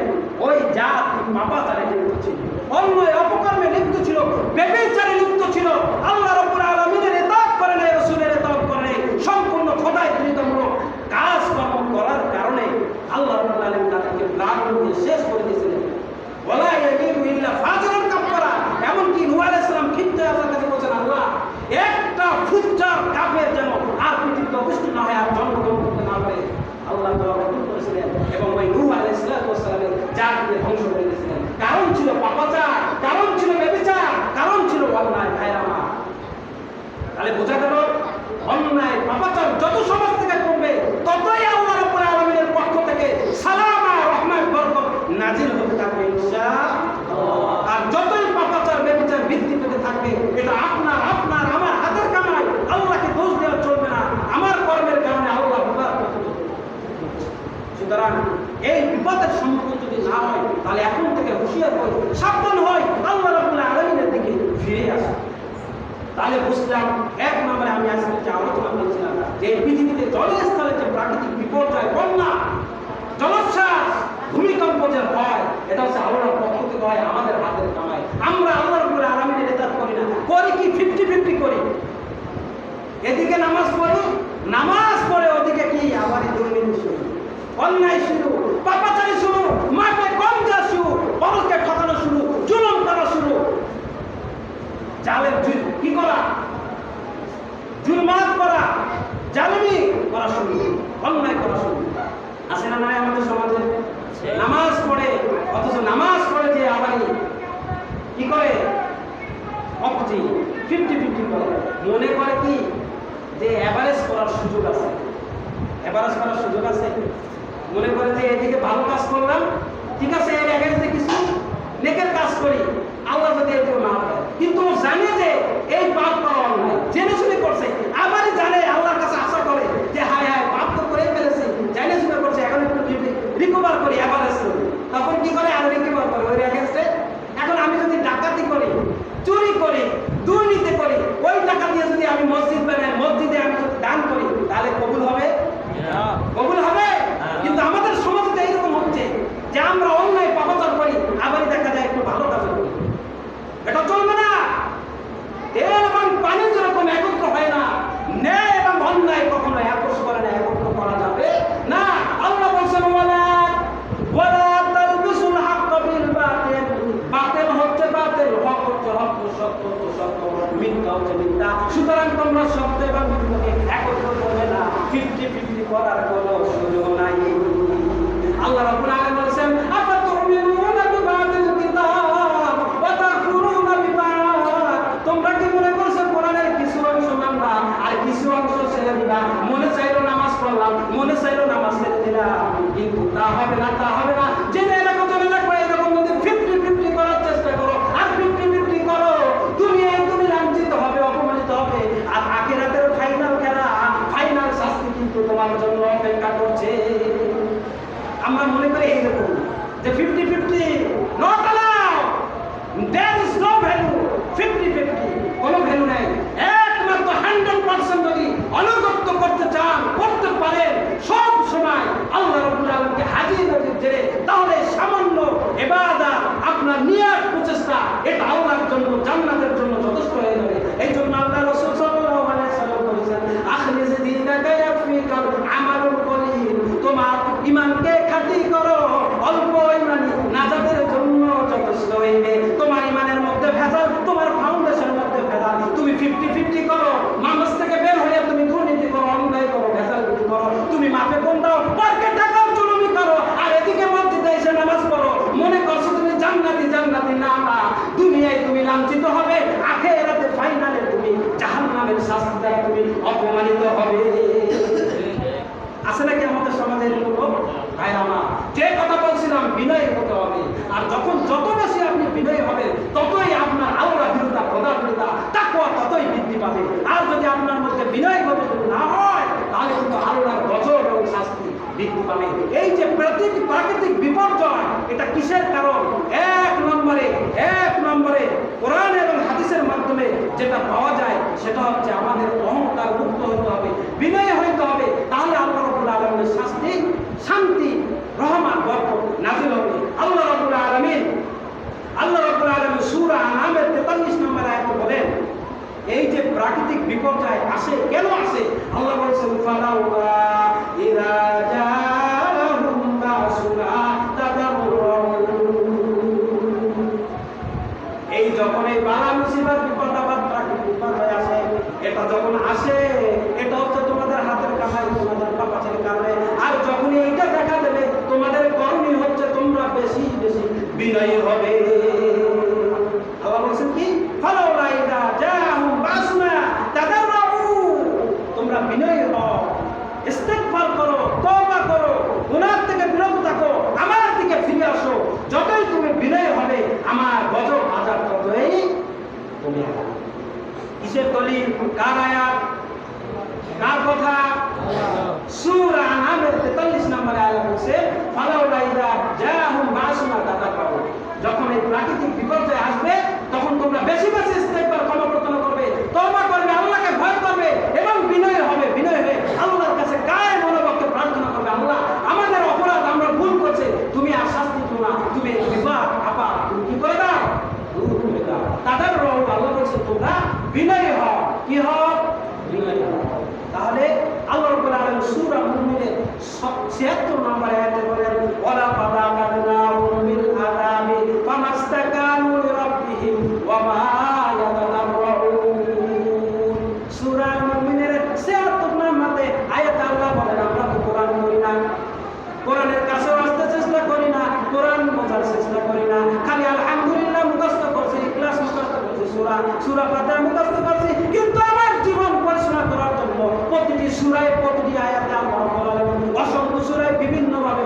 ওই জাত পাপাচারে লিপ্ত ছিল, অন্যায় অপকর্মে লিপ্ত ছিল, ব্যভিচারে লিপ্ত ছিল, আল্লাহ রাব্বুল আলামিনের ইতাআত করে নাই, রাসূলের ইতাআত করে নাই, সম্পূর্ণ খোদাই বিরোধমূলক কাজকর্ম করার কারণে আল্লাহ রাব্বুল আলামিন তাদেরকে প্লাবন দিয়ে শেষ করে দিয়েছিলেন। ওয়ালা ইয়ালিদু ইল্লা ফাজিরান কাফফারা, এমনকি নূহ আলাইহিস সালাম খিত্তে আল্লাহর কাছে বলেছেন, আল্লাহ একটা ফুজ্জার কাফের যেন আর পৃথিবীতে অবস্থিত না হয়, আর জন্মগ্রহণ করতে না পারে। আল্লাহ তাআলা কবুল করেছিলেন এবং ওই নূহ আলাইহিস সালামের জাতিকে ধ্বংস করে দিয়েছিলেন। কারণ ছিল পাপাচার, কারণ ছিল ব্যভিচার, কারণ ছিল অন্যায়। ভাইরা আমার, তাহলে বোঝা গেল অন্যায় পাপাচার যত সমাজ থেকে কমবে, ততই আল্লাহ রাব্বুল আলামিনের পক্ষ থেকে সালাম আর রহমত বরকত নাজিল হতে থাকবে ইনশাআল্লাহ। আর যতই পাপাচার ব্যভিচার বৃদ্ধি পেতে থাকবে, এটা আপনার আমার হাতের কামাই, আল্লাহকে দোষ দেওয়া চলবে না, আমার কর্মের কারণে আল্লাহ বিপদ করতে। সুতরাং এই বিপদের সম্মুখীন যদি না হয়, তাহলে এখন থেকে হুঁশিয়ার হই, সাবধান হই, আল্লাহ রাব্বুল আলামিনের দিকে ফিরে আসি। তাহলে বুঝলাম এক নম্বরে আমি আজকে যে আলোচনা করছিলাম যে এই পৃথিবীতে জলস্থলে যে প্রাকৃতিক বিপর্যয়, বন্যা, জলোচ্ছ্বাস, ভূমিকম্প যে হয়, এটা হচ্ছে আল্লাহর পক্ষ থেকে হয়, আমাদের হাতের কামাই। আমরা আল্লাহ রাব্বুল আলামিনের ইতাআত করি না, করি কি 50-50 করি। এদিকে নামাজ পড়ি, নামাজ পড়ে ওদিকে কি আবার দুর্নীতি শুরু, অন্যায় শুরু, পাপাচারী শুরু, মাঠে কম দেওয়া শুরু, বড়কে ঠকানো শুরু, জুলুম করা শুরু, জালেম কি করা, জুলমাত করা, জালিমি করা শুরু, অন্যায় করা শুরু। আছে না নাই আমাদের সমাজে? নামাজ পড়ে, অথচ নামাজ পড়ে যে আবার কি করে, অপচি 50-50 করে, মনে করে কি যে এভারেজ করার সুযোগ আছে, এভারেজ করার সুযোগ আছে, মনে করে যে এদিকে ভালো কাজ করলাম, ঠিক আছে, এর এগেইনস্টে কিছু নেকের কাজ করি, আল্লাহ যদি এদিকে না দেয়। কিন্তু জানে যে এই পাপ করা অন্যায়, জেনে শুনে করছে, আবারই জানে, আল্লাহর কাছে আশা করে যে হায় হায় পাপ তো করে ফেলেছি, জানে শুনে করছে, এখন একটু রিকভার করি, এভারেজ করি, তখন কি করে আর রিকভার করে ওই এগেইনস্টে। এখন আমি যদি ডাকাতি করি, চুরি করি, দুর্নীতি করি, ওই টাকা দিয়ে যদি আমি মসজিদ বানাই, মসজিদে আমি যদি দান করি, তাহলে কবুল হবে? কবুল হবে? কিন্তু আমাদের সমাজে এইরকম হচ্ছে যে আমরা অন্যায় পাপাচার করি, আবারই দেখা যায় একটু ভালো কাজ করি, এটা চলবে না। তেল এবং পানি যেরকম একত্র হয় না, ন্যায় এবং অন্যায় কখনো একত্র করে না, একত্র করা যাবে না। আল্লাহ বলছেন ওয়ালা তালবিসুল হাক্ক বিল বাতিল, বাতিল হচ্ছে বাতিল, হক হচ্ছে হক, সত্য হচ্ছে সত্য, মিথ্যা হচ্ছে মিথ্যা। সুতরাং তোমরা সত্য এবং মিথ্যাকে একত্র করবে না, 50-50 করার কোনো সুযোগ নাই। আল্লাহ রাব্বুল আলামিন বলেছেন আফাতুমিনুনা বিবাদিল কিতাব ওয়া তাকফুরুনা বিবাদ, তোমরা কি মনে করছো কোরআনের কিছু অংশ মানবা আর কিছু অংশ ছেড়ে দিবা? মনে চাইলো নামাজ পড়লাম, মনে চাইলো নামাজ ছেড়ে দিলাম, কিন্তু তা হবে না, তা হবে না। জেনে রাখো, জেনে রাখো, এরকম যদি এইরকম যে 50-50 not allowed, there is no value. 50-50 কোনো ভ্যালু নেই। একমাত্র 100% যদি অনুগত্য করতে চান, করতে পারেন সব সময় আল্লাহ রাব্বুল আলামিনকে হাজির নাজির জেনে, তাহলে সামান্য ইবাদত আপনার নিয়াত প্রচেষ্টা এটা আল্লাহর জন্য, জান্নাতের জন্য যথেষ্ট হয়ে যাবে। এই জন্য আল্লাহ রাসূল সাল্লাল্লাহু আলাইহি ওয়াসাল্লাম বলেছেন, আখলিস দীনাকা ইয়াফিকাল আমালুল কলিল, তোমার ঈমানকে খাঁটি করো, অল্প ঈমানি নাজাতের জন্য যথেষ্ট হইবে। তোমার ঈমানের মধ্যে ভেজাল, তোমার ফাউন্ডেশনের মধ্যে ভেজাল, তুমি 50-50 করো, নামাজ থেকে বের হয়ে তুমি দুর্নীতি করো, অন্যায় করো, ভেজাল করো, তুমি মাফে কোন দাও, পার্কে টাকাও চুরি করো, আর এদিকে মসজিদে এসে নামাজ পড়ো, মনে করছো তুমি জান্নাতি না, দুনিয়ায় তুমি লাঞ্ছিত হবে, আখিরাতে ফাইনালে তুমি জাহান্নামের শাস্তি দ্বারা তুমি অপমানিত হবে। আছে নাকি আমাদের সমাজে এরকম? ভাই আমার যে কথা বলছিলাম, বিনয় হতে হবে। আর যখন যত বেশি আপনি বিনয় হবেন, ততই আপনার আল্লাহ ভীরুতা, খোদা ভীরুতা, তাকওয়া ততই বৃদ্ধি পাবে। আর যদি আপনার মধ্যে বিনয় না হয়, তাহলে কিন্তু আল্লাহর গজব এবং শাস্তি বৃদ্ধি পাবে। এই যে প্রাকৃতিক বিপর্যয়, এটা কিসের কারণ? এক নম্বরে কোরআন এবং হাদিসের মাধ্যমে যেটা পাওয়া যায়, সেটা হচ্ছে আমাদের অহংকার মুক্ত হতে হবে, বিনয় হইতে হবে। তাহলে আল্লাহ রাব্বুল আলামিনের শাস্তি, শান্তি, রহমত, বরকত নাযিল হবে। আল্লাহ রাব্বুল আলামিন সূরা আনামের 43 নম্বর আয়াতে বলেন, এই যে প্রাকৃতিক বিপর্যয় আসে, কেন আসে? আল্লাহ বলেছেন, ফালাউলা ইযা জাআহুম বাসুনা তাদাররাউ। এই যখন এই বালা মুসিবত, বিপদ আপদ, প্রাকৃতিক বিপর্যয় আসে, এটা যখন আসে, এটা হচ্ছে তোমাদের হাতের কামাই, তোমাদের পাপাচের কারণে। আর যখন এইটা দেখা দেবে, তোমাদের করণীয় হচ্ছে তোমরা বেশি বেশি বিনয়ী হবে। আল্লাহ বলছেন কি? ফালাউলা ইযা জাআহুম বাসুনা তাদাররাউ, তোমরা বিনয়ী হও, ইস্তিগফার করো, তওবা করো, গুনাহ থেকে বিরত থাকো, আমার দিকে ফিরে আসো। যতই তুমি বিনয়ী হবে, আমার গজব আযাব ততই কমে আসবে। কিসের দলিল? কার আয়াত? কার কথা? সূরা আনামের 43 নম্বর আয়াত বলছে, ফালাউলা ইযা জাআহুম বাসুনা তাদাররাউ, যখন এই প্রাকৃতিক বিপর্যয় আসবে, তখন তোমরা বেশি বেশি ইস্তিগফার, ক্ষমা প্রার্থনা করবে, তওবা করবে, আল্লাহকে ভয় করবে এবং বিনয় হবে। বিনয় হয়ে আল্লাহর কাছে গায়ে মনোবক্ষে প্রার্থনা করবে, আল্লাহ আমাদের অপরাধ, আমরা ভুল করছি, তুমি আর শাস্তি দিও না, তুমি বিপদ আপদ তুমি কি করে দাও, দূর করে দাও। তাদের রব আল্লাহ বলছে, তোমরা বিনয় হও। কি হও? বিনয় হও। তাহলে আল্লাহ রাব্বুল আলামিন সূরা মুমিনের 76 নম্বর আয়াতে বলেন, ওয়ালা ফাদাকানাহুম বিল আযাবি ফামাস্তাকানু লিরাব্বিহিম ওয়া মা ইয়াতাদাররুন। সূরা মুমিনের 76 নম্বর আয়াতে আল্লাহ বলেন, আমরা তো কোরআন পড়ি না, কোরআনের কাছে আসতে চেষ্টা করি না, কোরআন বোঝার চেষ্টা করি না, খালি আলহামদুলিল্লাহ মুখস্থ করছি, ইখলাস মুখস্থ করছি, সূরা ফাতিহা মুখস্থ করছি, কিন্তু আমার জীবন পরিচালনা করার জন্য প্রতিটি সূরায়, প্রতিটি আয়াতে আল্লাহ বলেন, অসংখ্য সূরায় বিভিন্নভাবে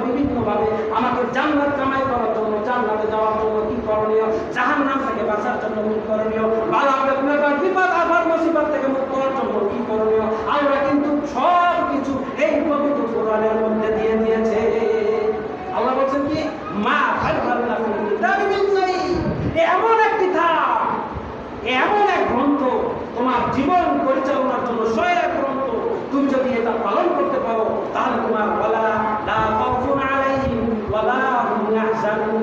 আমাকে জান্নাত কামাই করার জন্য, জান্নাতে যাওয়ার জন্য কি করণীয়, জাহান্নাম থেকে বাঁচার জন্য কি করণীয়, বালা বিপদ আপদ মুসিবত থেকে মুক্ত হওয়ার জন্য কি করণীয়, আল্লাহ কিন্তু সব কিছু এই পবিত্র কোরআনের মধ্যে দিয়ে দিয়েছে। আল্লাহ বলছেন কি, মা ফাররানা ফিল কিতাবি মিন শাই, এমন এক কিতাব, এমন এক গ্রন্থ, তোমার জীবন পরিচালনার জন্য সহায়ক গ্রন্থ, তুমি যদি এটা পালন করতে পারো, তাহলে তোমার ওয়ালা লা খাউফুন আলাইহিম ওয়ালা হুম ইয়াহজানুন,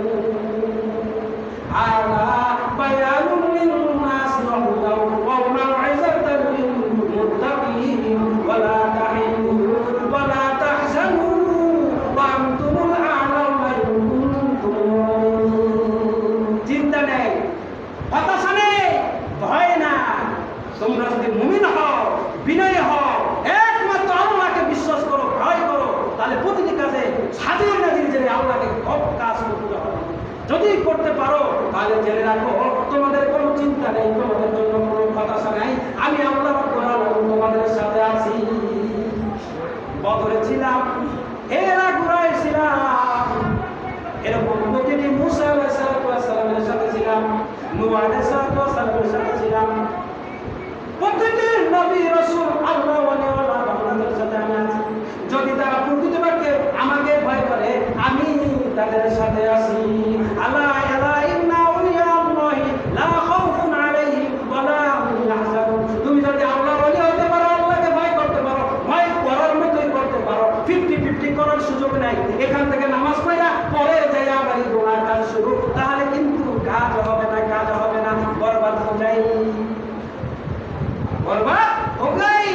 আলা বায়ানুন লিন-নাস ওয়া মাউইযাতান লিল-মুত্তাকিন ওয়ালা তাহিনু ওয়ালা তাহজানু ওয়া আনতুমুল আ'লাউনা ইন কুনতুম। চিন্তা নেই, হতাশা নেই, ভয় না। তোমরা যদি মুমিন হও, বিনয়ী হও, একমাত্র আল্লাহকে বিশ্বাস করো, ভয় করো, তাহলে প্রতিটি কাজে হাজির নাজির জেনে আল্লাহকে সব কাজ করতে হবে। যদি করতে পারো, তাহলে জেনে রাখো, তোমাদের কোনো চিন্তা নেই, তোমাদের জন্য কোনো হতাশা নাই, আমি আল্লাহ রাব্বুল আলামিন তোমাদের সাথে আছি। বদরে ছিলাম, হেরা গুরায় ছিলাম, এরকম প্রতিটি মুসা আলাইহিস সালামের সাথে ছিলাম, নূহ আলাইহিস সালামের সাথে ছিলাম, প্রতিটি নবী রাসূল আল্লাহ ওয়ালিওয়ালা বান্দাদের সাথে আমি আছি। যদি তারা প্রকৃতপক্ষে আমাকে ভয় করে, আমি তার কাদের সাথে আছি। আলা আলা ইন্না আউলিয়া আল্লাহি লা খাউফুন আলাইহিম ওয়া লা হুম ইয়াহজানুন। তুমি যদি আল্লাহর ওলি হতে পারো, আল্লাহকে ভয় করতে পারো, ভয় করার মতোই করতে পারো, 50-50 করার সুযোগ নাই। এখান থেকে নামাজ পড়া পরে যাই আবার গুনাহ কাজ শুরু, তাহলে কিন্তু কাজ হবে না, কাজ হবে না, বরবাদ হয়ে যায়, বরবাদ ওকেই।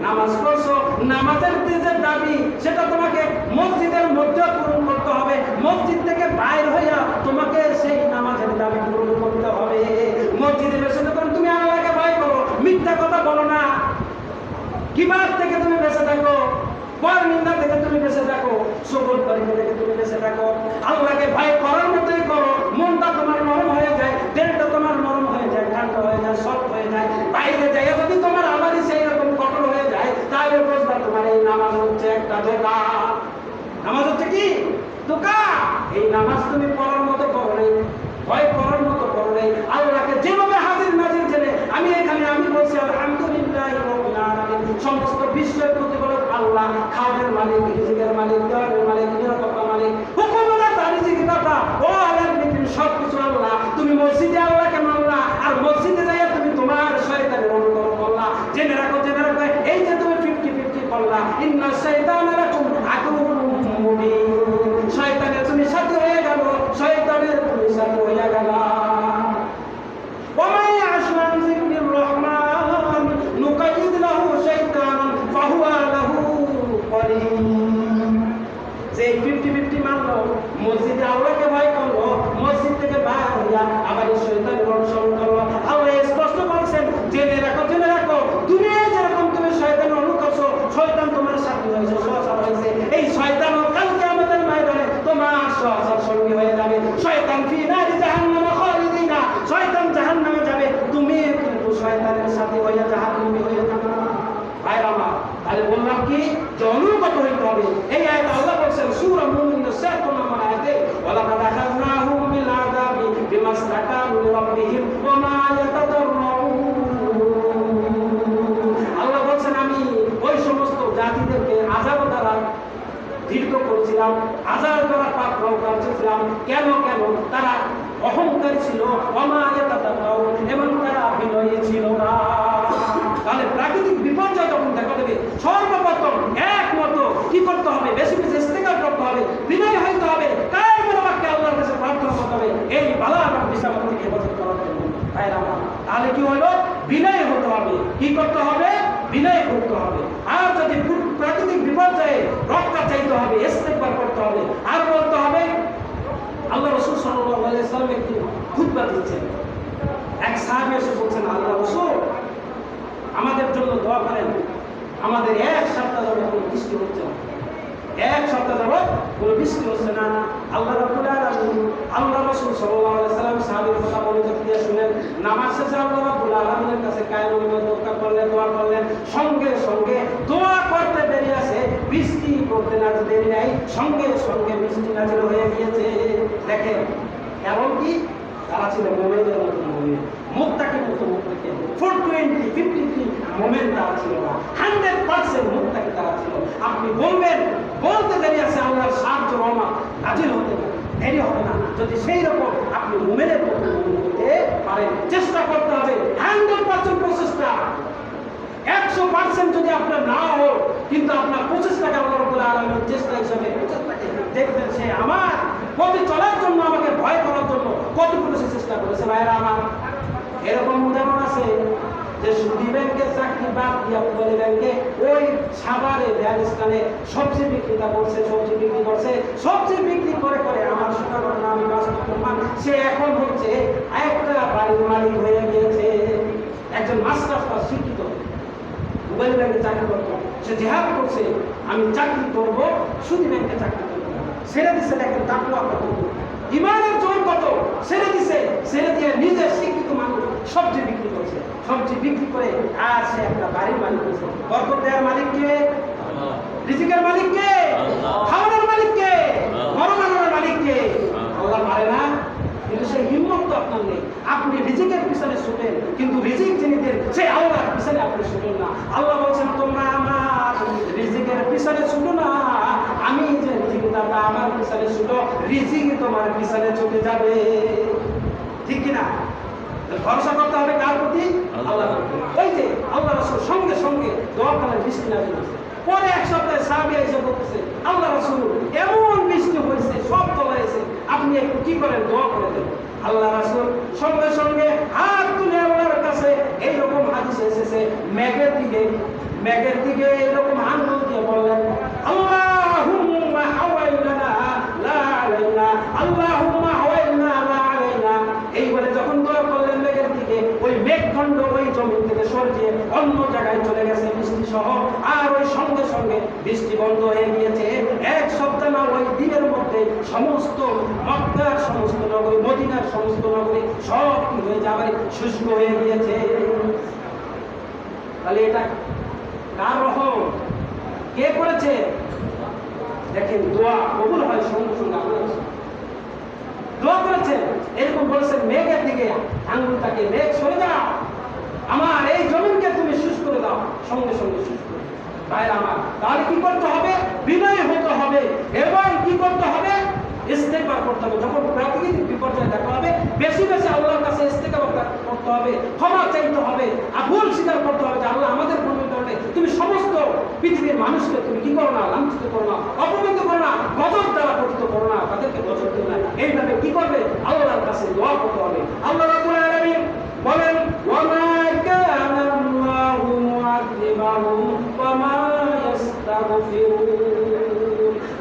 নামাজ পড়ছো, নামাজের যে দাবি সেটা তোমাকে মসজিদের মধ্যে পূরণ করতে হবে, মসজিদ থেকে বাইরে হইয়া তোমাকে সেই নামাজের দাবি পূরণ করতে হবে। মসজিদে বসে যখন তুমি আল্লাহকে ভয় করো, মিথ্যা কথা বলো না, কিবাদ থেকে তুমি বেঁচে থাকো, পর নিন্দা থেকে তুমি বেঁচে থাকো, সবল তরিকা থেকে তুমি বেঁচে থাকো, আল্লাহকে ভয় করার মতোই করো, মনটা তোমার নরম হয়ে যায়, দিলটা তোমার নরম হয়ে যায়, ঠান্ডা হয়ে যায়, সফট হয়ে যায়। বাইরে যাই যদি তোমার আবারই সেই রকম কঠোর হয়ে যায়, তাহলে বুঝবা তোমার এই নামাজ হচ্ছে একটা ধোঁকা। নামাজ হচ্ছে কি? ধোঁকা। এই নামাজ তুমি পড়ার মতো করো নাই, ভয় করার মতো করো নাই, আল্লাহকে যেভাবে হাজির নাজির জেনে আমি এখানে আমি বলছি আলহামদুলিল্লাহ রাব্বিল আলামিন। সমস্ত বিশ্বের প্রতিপালক আল্লাহ, খাওয়ার মালিক, রিজিকের মালিক, দেওয়ার মালিক, নিরাপত্তার মালিক, হুকুমদাতা, রিজিক দাতা, ও আলাল নিতিন সবকিছু আল্লাহ। তুমি মসজিদে আল্লাহকে মানলা, আর মসজিদে যাইয়া তুমি তোমার শয়তানের অনুকরণ করলা। জেনে রাখো, জেনে রাখো, এই যে তুমি 50-50 করলা, ইন্না শাইতানা লাকুম আদুউম মুবিন। শয়তানের তুমি সাথী হয়ে গেল, শয়তানের তুমি সাথী হয়ে গেলা। ومن يعش عن ذكر الرحمن نقيض له شيطانا فهو له قرين। যে 50-50 মানলো, মসজিদে আল্লাহকে ভয় করলো, মসজিদ থেকে বাইরে হইয়া আবার শয়তানের অনুসরণ করলো। আল্লাহ স্পষ্ট বলছেন, জেনে রাখো, জেনে রাখো, দুনিয়ায় যেরকম তুমি শয়তানের অনুকরণ, শয়তান তোমার সাথী হয়েছে, সহচর হয়েছে, এই শয়তানও কালকে আমাদের ময়দানে তোমার সহচর সঙ্গী হয়ে যাবে। শয়তান ফি নারি জাহান্নাম খালিদিনা, শয়তান জাহান্নামে যাবে, তুমি কিন্তু শয়তানের সাথী হইয়া জাহান্নামী হয়ে যাবে। ভাইরা আমার, তাহলে বললাম কি যে অনুগত হইতে হবে। এই আয়াতে আল্লাহ বলেন সূরা মুমিনের 7 নম্বর আয়াতে, ওয়ালাকাদ আখাযনাহুম বিল আযাবি বিমাসতাকানু লিরাব্বিহিম ওয়া মা ইয়াতাদাররুন। আল্লাহ বলেন আমি ওই সমস্ত জাতিদেরকে আযাব দ্বারা দীর্ঘ করেছিলাম, আযাব দ্বারা পাকড়াও করেছিলাম। কেন? কেন? তারা অহংকারী ছিল, ওয়া মা ইয়াতাদাররুন, এবং তারা বিনয়ী ছিল না। তাহলে প্রাকৃতিক বিপর্যয় যখন দেখা দেবে, সর্বপ্রথম একমত কি করতে হবে? বেশি বেশি ইস্তেগফার করতে হবে, বিনয় হইতে হবে, কার বাক্যে আল্লাহর কাছে প্রার্থনা করতে হবে এই বালা এবং বিপদ থেকে হেফাজত করার জন্য। তাহলে কি হলো? বিনয় হতে হবে। কি করতে হবে? বিনয় করতে হবে। আর যদি প্রাকৃতিক বিপর্যয়ে রক্ষা চাইতে হবে, ইস্তেগফার করতে হবে। আর বলতে হবে, আল্লাহ রাসূল সাল্লাল্লাহু আলাইহি ওয়াসাল্লাম একটি খুতবা দিচ্ছেন, এক সাহাবী এসে বলছেন, আল্লাহ রাসূল আমাদের জন্য দোয়া করেন, আমাদের এক সপ্তাহ যাবত কোনো বৃষ্টি হচ্ছে না, এক সপ্তাহ যাবত কোনো বৃষ্টি হচ্ছে না। আল্লাহ রাব্বুল আলামিন, আল্লাহ রাসূল সাল্লাল্লাহু আলাইহি ওয়াসাল্লাম সাহাবীর কথা মনোযোগ দিয়ে শুনেন। নামাজ শেষে আল্লাহ রাব্বুল আলামিনের কাছে কায়মুল দোয়া করলেন, দোয়া করলেন, সঙ্গে সঙ্গে দোয়া করতে দেরি আছে, বৃষ্টি করতে না দেরি নাই, সঙ্গে সঙ্গে বৃষ্টি নাজিল হয়ে গিয়েছে। দেখেন এমনকি তারা ছিল মুমিনের মতো মুমিন, মুত্তাকির মতো মুত্তাকি, 420-50 মুমিন তারা ছিল না, 100% মুত্তাকি তারা ছিল। আপনি বলবেন, বলতে দেরি আছে, আল্লাহর সাহায্য রহমত নাজিল হতে দেরি হবে না, যদি সেই রকম আপনি মুমিনের মতো মুমিন হতে পারেন। চেষ্টা করতে হবে, 100% প্রচেষ্টা, 100% যদি আপনার না হোক, কিন্তু আপনার প্রচেষ্টাকে আল্লাহ রাব্বুল আলামিন চেষ্টা হিসেবে প্রচেষ্টাকে দেখবেন, সে আমার পথে চলার জন্য, আমাকে ভয় করার জন্য কতটুকু সে চেষ্টা করেছে। ভাইরা আমার, এরকম উদাহরণ আছে যে সুদী ব্যাংকের চাকরি বাদ দিয়া উভয় ব্যাংকে ওই সাভারে ভ্যালিস্তানে সবজি বিক্রেতা করছে, সবজি বিক্রি করছে, সবজি বিক্রি করে করে আমার শোনা ঘটনা আমি বাস্তব প্রমাণ, সে এখন হচ্ছে একটা বাড়ির মালিক হয়ে গিয়েছে, একজন মাস্টার ক্লাস শিক্ষিত, উভয় ব্যাংকে চাকরি করত, সে জিহাদ করছে, আমি চাকরি করব, সুদী ব্যাংকে চাকরি করবো, ছেড়ে দিচ্ছে। দেখেন তাকওয়া কত, ইমানের জোর কত, ছেড়ে দিছে, ছেড়ে দিয়ে নিজের শিক্ষিত মানুষ সবজি বিক্রি করছে, সবজি বিক্রি করে আর সে একটা বাড়ির মালিক হয়েছে। বরকত দেওয়ার মালিক কে? রিজিকের মালিক কে? খাওয়ানোর মালিক কে? মরমানোর মালিক কে? আল্লাহ পারে না? কিন্তু সেই হিম্মত তো আপনার নেই। আপনি রিজিকের পিছনে ছুটেন, কিন্তু রিজিক যিনি দেন সেই আল্লাহর পিছনে আপনি ছুটেন না। আল্লাহ বলছেন, তোমরা আমার রিজিকের পিছনে ছুটো না, আমি যে রিজিক চিন্তাটা আমার পিছনে ছুটো, রিজিক তোমার পিছনে ছুটে যাবে। ঠিক কিনা? ভরসা করতে হবে কার প্রতি? আল্লাহ। ওই যে আল্লাহ রাসূল সঙ্গে সঙ্গে দোয়া করেন, বৃষ্টি নাযিল হয়েছে। পরে এক সপ্তাহে সাহাবী এসে বলতেছে, আল্লাহ রাসূল এমন বৃষ্টি হয়েছে, সব তলাইছে, আপনি একটু কি করেন, দোয়া করে দেন। আল্লাহ রাসূল সঙ্গে সঙ্গে হাত তুলে আল্লাহর কাছে, এইরকম হাদিস এসেছে, মেঘের দিকে এইরকম আঙ্গুল দিয়ে বললেন, আল্লাহুম্মা হাওয়াইলানা লা আলাইনা, আল্লাহুম্মা হাওয়াইলানা লা আলাইনা। এই বলে যখন দোয়া করলেন মেঘের দিকে, ওই মেঘখণ্ড ওই জমিন থেকে সরিয়ে অন্য জায়গায় চলে গেছে বৃষ্টি সহ, আর ওই সঙ্গে সঙ্গে বৃষ্টি বন্ধ হয়ে গিয়েছে। এক সপ্তাহ না ওই দিনের মধ্যে সমস্ত মক্কার সমস্ত নগরী, মদিনার সমস্ত নগরী সব কি হয়ে যাবে, শুষ্ক হয়ে গিয়েছে। তাহলে এটা কার রহম? কে করেছে? দেখেন, দোয়া কবুল হয় সঙ্গে সঙ্গে। দোয়া করেছেন, এরকম বলেছেন মেঘের দিকে আঙ্গুলটাকে, মেঘ সরে যাও, আমার এই জমিনকে তুমি শুষ্ক করে দাও, সঙ্গে সঙ্গে শুষ্ক। তাই আমার তাহলে কি করতে হবে? বিনয় হতে হবে এবং কি করতে হবে? ইস্তেগফার করতে হবে। যখন প্রাকৃতিক বিপর্যয় দেখা হবে, বেশি বেশি আল্লাহর কাছে ইস্তেগফার করতে হবে, ক্ষমা চাইতে হবে, আর ভুল স্বীকার করতে হবে যে আল্লাহ আমাদের ভুলের কারণে তুমি সমস্ত পৃথিবীর মানুষকে তুমি কি করো না, লাঞ্ছিত করো না, অপমানিত করো না, গজব দ্বারা পতিত করো না, তাদেরকে গজব দিও না। এইভাবে কি করবে? আল্লাহর কাছে দোয়া করতে হবে। আল্লাহ রাব্বুল আলামিন বলেন, ওয়া মা কানা আল্লাহু মুআযিবাহুম ওয়া মা ইস্তাগফিরুন।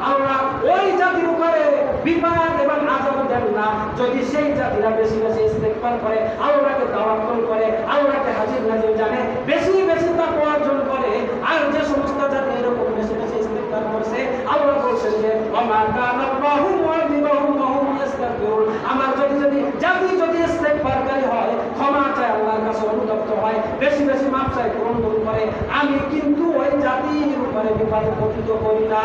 আল্লাহ ওই জাতির উপরে বিপদ এবং আযাব দেন না যদি সেই জাতিরা বেশি বেশি ইস্তেগফার করে, আল্লাহকে তাওয়াক্কুল করে, আল্লাহকে হাজির নাজির জানে, বেশি বেশি তাকওয়া অর্জন করে। আর যে সমস্ত জাতি এরকম বেশি বেশি ইস্তেগফার করছে, আল্লাহ বলেন যে ওয়া মা কানা আল্লাহু মুআযিবাহুম ওয়া হুম ইস্তাগফিরুন। আমার জাতি যদি ইস্তেগফারকারী হয়, ক্ষমা চায়, আল্লাহর কাছে অনুতপ্ত হয়, বেশি বেশি মাফ চায়, গ্রহণ করে, আমি কিন্তু ওই জাতির উপরে বিপদ পতিত করি না।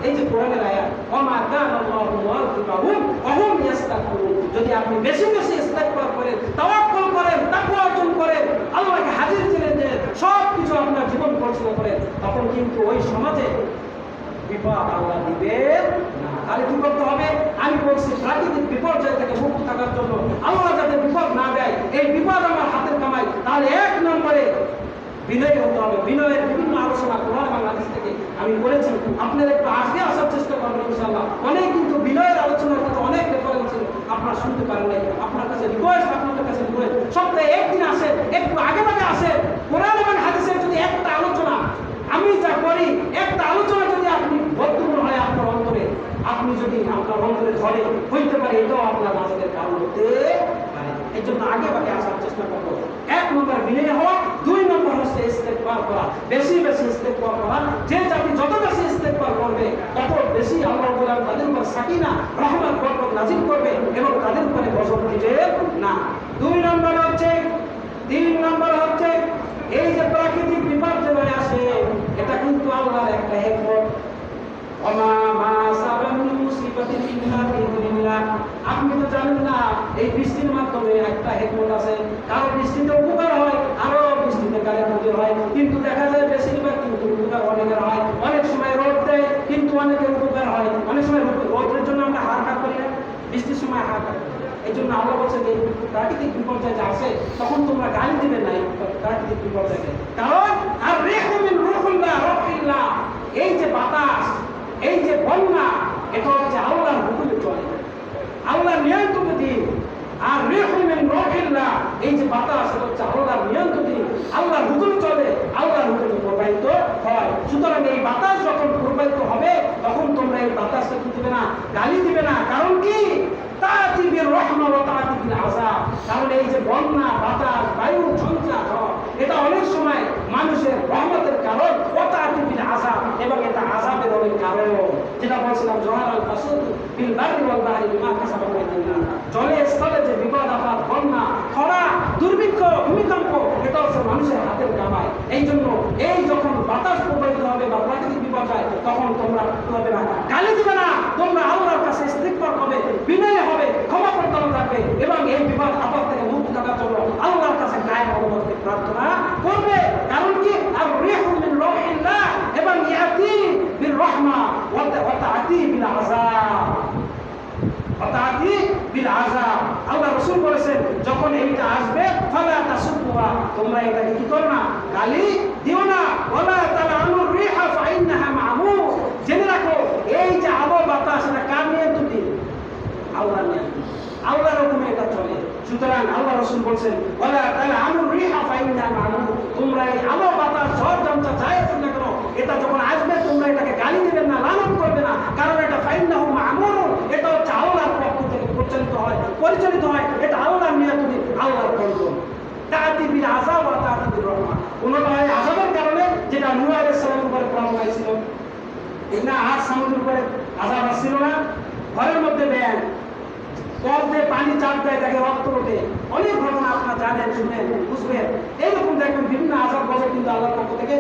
এই যে কোরআনের আয়াত, ওয়া মা কানা আল্লাহু মুআযিবাহুম ওয়া হুম ইস্তাগফিরুন। যদি আপনি বেশি বেশি ইস্তেগফার করেন, তাওয়াক্কুল করেন, তাকওয়া অর্জন করেন, আল্লাহকে হাজির জেনে যে সব কিছু আপনার জীবন পরিচালনা করেন, তখন কিন্তু ওই সমাজে বিপদ আল্লাহ দিবেন না। তাহলে কি করতে হবে? আমি বলছি প্রাকৃতিক বিপর্যয় থেকে মুক্ত থাকার জন্য আল্লাহ যাতে বিপদ না দেয়, এই বিপদ আমার হাতের কামাই, তাহলে এক নম্বরে বিনয় হতে হবে। বিনয়ের বিভিন্ন আলোচনা কোরআন এবং হাদিস থেকে আমি করেছি, আপনারা একটু আগে আসার চেষ্টা করবেন ইনশাআল্লাহ। অনেক কিন্তু বিনয়ের আলোচনার কথা অনেক রেফারেন্স আপনারা শুনতে পারেন নাই। আপনার কাছে রিকোয়েস্ট, আপনাদের কাছে রিকোয়েস্ট, সপ্তাহে একদিন আসেন, একটু আগে ভাগে আসেন। কোরআন এবং হাদিসের যদি একটা আলোচনা আমি যা করি, একটা আলোচনা যদি আপনি বর্তমান হয় আপনার অন্তরে, আপনি যদি আপনার অন্তরে ধরে হইতে পারে, এটাও আপনার নাজাতের কারণ হতে পারে। এই জন্য আগে ভাগে আসার চেষ্টা করবো। এক নম্বর বিনয় হওয়া, দুই নম্বর হচ্ছে ইস্তেগফার করা, বেশি বেশি ইস্তেগফার করা। যে জাতি যত বেশি ইস্তেগফার করবে, তত বেশি আল্লাহ তাদের উপর সাকিনা, রহমত, বরকত নাযিল করবে এবং তাদের উপরে গজব দিবে না। দুই নম্বর হচ্ছে, তিন নম্বর হচ্ছে, এই যে প্রাকৃতিক বিপর্যয় আসে, এটা কিন্তু আল্লাহর একটা হিকমত। ওমা মা সাবান মুসিবাতিন ইল্লা বিইذনিল্লাহ। আপনি তো জানেন না এই বৃষ্টির মাধ্যমে একটা হিকমত আছে। কারো বৃষ্টিতে উপকার হয়, আরো বৃষ্টিতে কারে ক্ষতি হয়, কিন্তু দেখা যায় বেশিরভাগ কিন্তু উপকার অনেকের হয়। অনেক সময় রোদ দেয় কিন্তু অনেকের উপকার হয়। অনেক সময় রোদের জন্য আমরা হাহাকার করি না, বৃষ্টির সময় হাহাকার করি। এই জন্য আল্লাহ বলছেন যে প্রাকৃতিক বিপর্যয় যে আসে, তখন তোমরা গালি দিবে না এই প্রাকৃতিক বিপর্যয়কে। কারণ আর রিহু মিন রুহিল্লাহ রাফিল্লাহ, এই যে বাতাস, এই যে বন্যা, এটা হচ্ছে আল্লাহর হুকুমে চলে, আল্লাহর নিয়ন্ত্রণাধীন। আর রিহু মিন রুহিল্লাহ, এই যে বাতাস, এটা হচ্ছে আল্লাহর নিয়ন্ত্রণাধীন, আল্লাহর হুকুমে চলে, আল্লাহর হুকুমে প্রবাহিত হয়। সুতরাং এই বাতাস যখন প্রবাহিত হবে, তখন তোমরা এই বাতাসকে কি দিবে না, গালি দিবে না। কারণ কি? তাতিবির রহমা ওয়া তাতিবিল আযাব। কারণ এই যে বন্যা, বাতাস, বায়ু, ঝঞ্ঝা, ঝড়, এটা অনেক সময় মানুষের রহমতের কারণ, ওয়া তাতিবিল আযাব, এবং এটা আযাবের অনেক কারণ। যেটা বলছিলাম, জহারাল ফাসাদ ফিল বাররি ওয়াল বাহরি বিমা কাসাবাত আইদিন নাস। জলে স্থলে যে বিপদ আপদ, বন্যা, খরা, দুর্ভিক্ষ, ভূমিকম্প, এটা হচ্ছে মানুষের হাতের কামাই। এই জন্য এই যখন বাতাস প্রবাহিত হবে বা প্রাকৃতিক বিপর্যয়, তখন তোমরা কি হবে না, গালি দিবে না, তোমরা আল্লাহর কাছে ইস্তিগফার হবে, বিনয় হবে, ক্ষমা প্রার্থনা থাকবে এবং এই বিপদ আপদ থেকে মুক্তি থাকার জন্য আল্লাহর কাছে কায়েম অনুমতি প্রার্থনা করবে। কারণ কি? আর রিহু মিন রুহিল্লাহ, এবং ইয়াতি বির রাহমা ওয়া তা'তি রাসূল বলেছেন যখন এইটা আসবে ফালা তাসুবুহা, তোমরা এটাকে কি করো না, গালি দিও না। ওয়ালা তালানুর রিহা ফাইন্নাহা মা'মুর, জেনে রাখো এই যে আবহাওয়া বাতাস এটা কার নিয়ন্ত্রণে? আল্লাহর নিয়ন্ত্রণে, আল্লাহর হুকুমে এটা চলে। সুতরাং আল্লাহ রাসূল বলেন ওয়ালা তালানুর রিহা ফাইন্নাহা মা'মুর, তোমরা এই আবহাওয়া বাতাস ঝড় ঝঞ্ঝা যাই আসুক না কেন, এটা যখন আসবে তোমরা এটাকে গালি দিবেন না, লানত করবে না, কারণ এটা ফাইন্নাহু মা'মুর, এটা হচ্ছে আল্লাহর পক্ষ থেকে পরিচালিত হয়, এটা আল্লাহর নিয়ন্ত্রণে, আল্লাহর কন্ট্রোল। তাআতি বিল আযাব ওয়া তাআতি বির রাহমা, কোনটা হয় আযাবের কারণে, যেটা নূহ আলাইহিস সালামের উপরে প্রভাব হয়েছিল, ঠিক না? আর সমুদ্রের উপরে আযাব আসছিল না, ঘরের মধ্যে ব্যাং পথে পানি চাপ দেয়, তাকে রক্ত ওঠে, অনেক ঘটনা আপনারা জানেন, শুনেন, বুঝবেন। এইরকম দেখবেন বিভিন্ন আযাব গজব কিন্তু আল্লাহর পক্ষ থেকে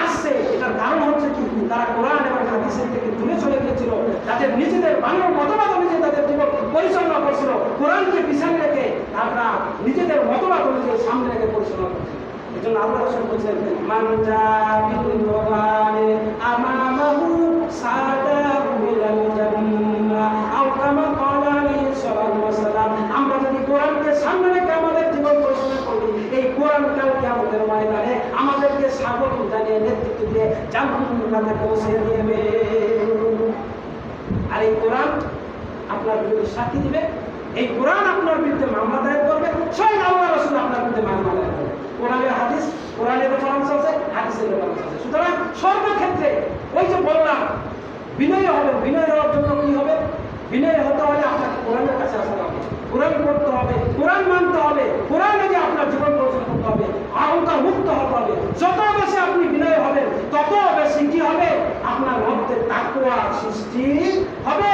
আসছে। এটার কারণ হচ্ছে কি, তারা কোরআন এবং হাদিসের থেকে দূরে চলে গিয়েছিল, তাদের নিজেদের বানানো মতবাদ অনুযায়ী তাদের জীবন পরিচালনা করছিল, কোরআনকে পিছনে রেখে তারা নিজেদের মতবাদ অনুযায়ী সামনে রেখে পরিচালনা করছিল। এজন্য আল্লাহ রাসূল বলেছেন মান জাবিল কোরআনে আমামাহু সাদাহু ইলাল জান্নাহ আও কামা ক্বালা আলাইহিস সালাতু ওয়াস সালাম, আমরা যদি কোরআনকে সামনে রেখে আমাদের জীবন পরিচালনা করি, এই কোরআন কাল কিয়ামতের ময়দানে আমাদেরকে স্বাগত জানিয়ে নেতৃত্ব দিয়ে জান্নাতে পৌঁছে দেবে। আর এই কোরআন আপনার বিরুদ্ধে সাক্ষী দিবে, এই কোরআন আপনার বিরুদ্ধে মামলা দায়ের করবে, স্বয়ং আল্লাহ রাসূল আপনার বিরুদ্ধে মামলা দায়ের করবে। কোরআনের হাদিস, কোরআনের রেফারেন্স আছে, হাদিসের রেফারেন্স আছে। সুতরাং সর্বক্ষেত্রে ওই যে বললাম বিনয় হবে, বিনয় হওয়ার জন্য কি হবে? বিনয় হতে হলে আপনাকে কোরআনের কাছে আসতে হবে, কোরআন পড়তে হবে, কোরআন মানতে হবে, কোরআন যদি আপনার জীবন পরিচালনা করতে হবে, অহংকার মুক্ত হতে হবে। যত বেশি আপনি বিনয় হবেন তত বেশি কি হবে? আপনার মধ্যে তাকওয়া সৃষ্টি হবে।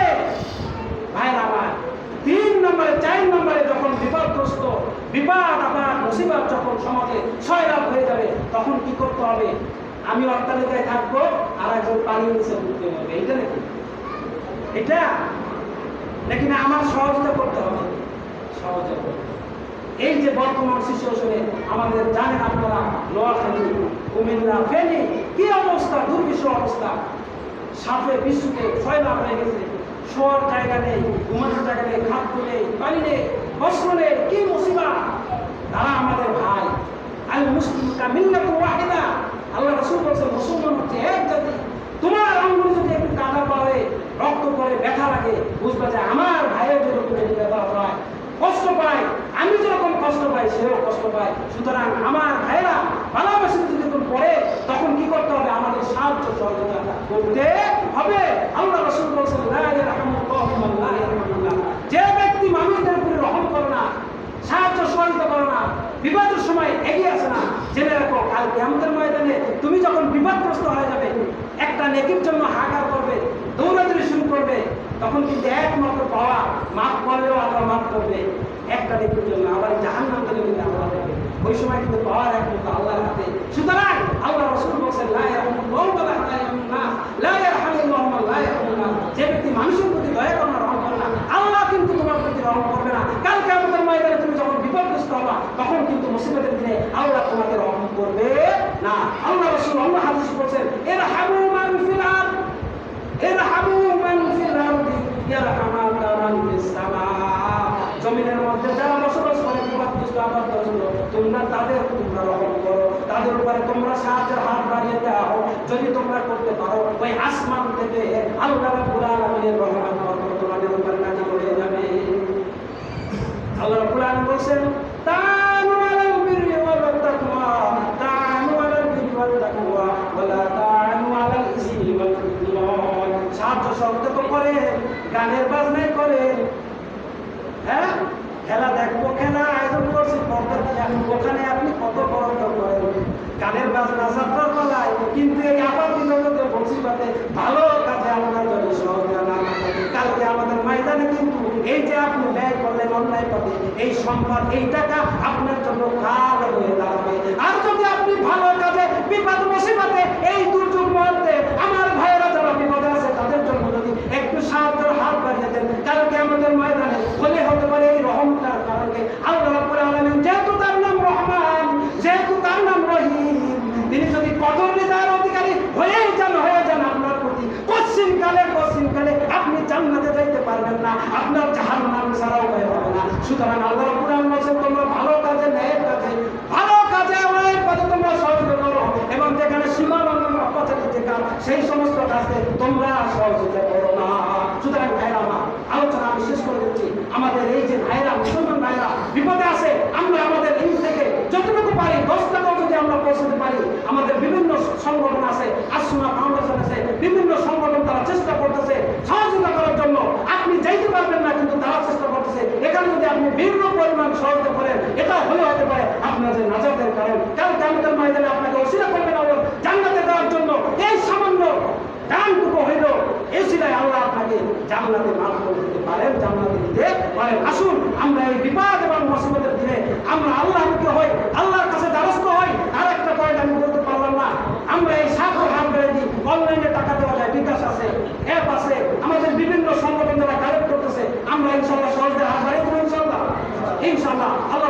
ভাইরা আমার, 3 নম্বরে 4 নম্বরে যখন বিপদগ্রস্ত, বিপদ আপদ মুসিবত যখন সমাজে ছয়লাভ হয়ে যাবে, তখন কি করতে হবে? আমি অট্টালিকায় থাকবো আর একজন পানির নিচে উঠতে হবে, এইটা নাকি? এটা নাকি না আমার সহযোগিতা করতে হবে? সহযোগিতা করতে হবে। এই যে বর্তমান সিচুয়েশনে আমাদের জানেন আপনারা, নোয়াখালী, কুমিল্লা, ফেনী কি অবস্থা, দুর্বিষহ অবস্থা, সাপে বিশ্বকে ছয়লাভ হয়ে গেছে, শোয়ার জায়গা নেই, ঘুমানোর জায়গা নেই, খাদ্য নেই, পানি নেই, বস্ত্র নেই, কি মুসিবত! তারা আমাদের ভাই। আল মুসলিমুনা মিল্লাতুন ওয়াহিদা, আল্লাহ রাসূল বলেছেন মুসলমান হচ্ছে এক জাতি। তোমার আঙ্গুল যদি একটু কাদা পড়ে, রক্ত পড়ে, ব্যথা লাগে, বুঝবে যে আমার ভাইয়ের যেরকম ব্যথা হয়, কষ্ট পায়, আমি যেরকম কষ্ট পাই সেও কষ্ট পায়। সুতরাং আমার ভাইরা ভালোবাসি যখন পড়ে, তখন কি করতে হবে? আমাদের সাহায্য সহযোগিতা করতে হবে। আল্লাহ রাসূল বলেছেন লা ইয়ারহামুল্লাহু মান লা ইয়ারহামুল্লাহ, যে ব্যক্তি মানুষদের উপরে রহম করে না, সাহায্য সহযোগিতা করে না, বিপদের সময় এগিয়ে আসে না, জেনে রাখো কাল কিয়ামতের ময়দানে তুমি যখন বিপদগ্রস্ত হয়ে যাবে, একটা নেকির জন্য হাহাকার করবে, দৌড়াদৌড়ি শুরু করবে, তখন কিন্তু একমাত্র পাওয়া মাফ করলেও আল্লাহ মাফ করবে, একটা নেকির জন্য আবার জাহান্নাম থেকে কিন্তু আল্লাহ দেবে। ওই সময় কিন্তু পাওয়ার একমাত্র আল্লাহর হাতে। সুতরাং আল্লাহ রাসূল বলেছেন লা ইয়ারহামুল্লাহু ওয়া লা ইয়ারহামুন্নাস, লা ইয়ারহামুল্লাহু মান লা ইয়ারহামুন্নাস, যে ব্যক্তি মানুষের প্রতি দয়া করে না, রহম করে না, আল্লাহ কিন্তু তোমার প্রতি রহম করবে না। কাল কিয়ামতের ময়দানে তুমি যখন বিপদগ্রস্ত হবা, তখন কিন্তু মুসিবতের দিনে আল্লাহ তোমাকে রহম করবে না। আল্লাহ রাসূল অন্য হাদিস বলেছেন ইরহামু মান ফিল আরদ, ইরহামু মান ফিল আরদি ইয়ারহামাকা মান ফিস সামা, জমিনের মধ্যে যারা বসবাস করে বিপদগ্রস্ত আবাদগ্রস্ত, তোমরা রহম করো, তাদের উপরে তোমরা সাহায্যের হাত বাড়িয়ে দাও। যদি তোমরা করতে পারো, ওই আসমান থেকে আল্লাহ রাব্বুল আলামিনের রহমত বরকত তোমাদের উপরে নাযিল হয়ে যাবে। আল্লাহ রাব্বুল আলামিন বলেন তাআনু আলাল বিররি ওয়াত তাকওয়া, তাআনু আলাল বিররি ওয়াত তাকওয়া ওয়া লা তাআনু আলাল ইসমি ওয়াল উদওয়ান, সাহায্য সহযোগিতা করে, গানের বাজনায় করে, হ্যাঁ খেলা দেখবো, খেলা আয়োজন করছি পর্দা দিয়া, ওখানে আপনি কত বরাদ্দ করেন, গানের বাজনা যাত্রার পালায়, কিন্তু এই আবার বিনোদনের মুসিবতে ভালো কাজে আপনার জন্য সহযোগিতা না থাকে, কালকে আমাদের ময়দানে কিন্তু এই যে আপনি ব্যয় করলেন অন্যায় পথে, এই সম্পদ, এই টাকা আপনার জন্য কাল হয়ে দাঁড়াবে। আর যদি আপনি ভালো কাজে, বিপদ মুসিবতে, এই দুর্যোগ মুহূর্তে আমার ভাইয়েরা যারা বিপদে আছে তাদের জন্য যদি একটু সাহায্যের হাত বাড়িয়ে দেন, কালকে আমাদের ময়দানে হলে হতে পারে এই রহমতার কারণে আল্লাহ রাব্বুল আলামিন, যেহেতু তার নাম রহমান, যেহেতু তার নাম রহিম, তিনি যদি কদর হৃদয়ের অধিকারী হয়ে যান আপনার প্রতি, কশ্চিনকালে আপনি জান্নাতে যাইতে পারবেন না, আপনার জাহান্নাম ছাড়াও হয়ে হবে না। সুতরাং আল্লাহ রাব্বুল আলামিন বলেছেন তোমরা ভালো কাজে ন্যায়ের কাজে তোমরা সহযোগিতা করো এবং যেখানে সীমা লঙ্ঘন অপচারিত সেই সমস্ত কাজে তোমরা সহযোগিতা করো না। সুতরাং ভাইরা আমার আলোচনা আমি শেষ করে দিচ্ছি। আমাদের এই যে ভাইরা মুসলমান ভাইরা বিপদে আছে, আমরা আমাদের দিন থেকে যতটুকু পারি 10 টাকাও যদি আমরা পৌঁছাতে পারি, আমাদের বিভিন্ন সংগঠন আছে, আসুনা ফাউন্ডেশন আছে, বিভিন্ন সংগঠন তারা চেষ্টা করতেছে সহযোগিতা করার জন্য। আপনি যাইতে পারবেন না কিন্তু তারা চেষ্টা করতেছে। এখানে যদি আপনি বিভিন্ন পরিমাণ সহযোগিতা করেন, এটা হলে হতে পারে আপনার যে নাজাতের কারণ। কারণ কিয়ামতের ময়দানে আপনাকে ওসিলা করবেন জান্নাতে দেওয়ার জন্য। এই সামান্য দানটুকু হইল এই সিলাই আল্লাহ আপনাকে জান্নাতে মাফ করে দিতে পারেন, জান্নাতে দিতে পারেন। আসুন আমরা এই বিপদ এবং মুসিবতের দিনে আমরা আল্লাহকে হই, আল্লাহর কাছে দ্বারস্থ হই। আর একটা পয়েন্ট আমি বলতে পারলাম না, আমরা এই সাথে হাত বেড়ে দিই। অনলাইনে টাকা দেওয়া যায়, বিকাশ আছে, অ্যাপ আছে, আমাদের বিভিন্ন সংগঠন যারা কালেক্ট করতেছে। আমরা ইনশাল্লাহ সহজে হাত বাড়িয়ে দেবো ইনশাল্লাহ। ইনশাল্লাহ আল্লাহ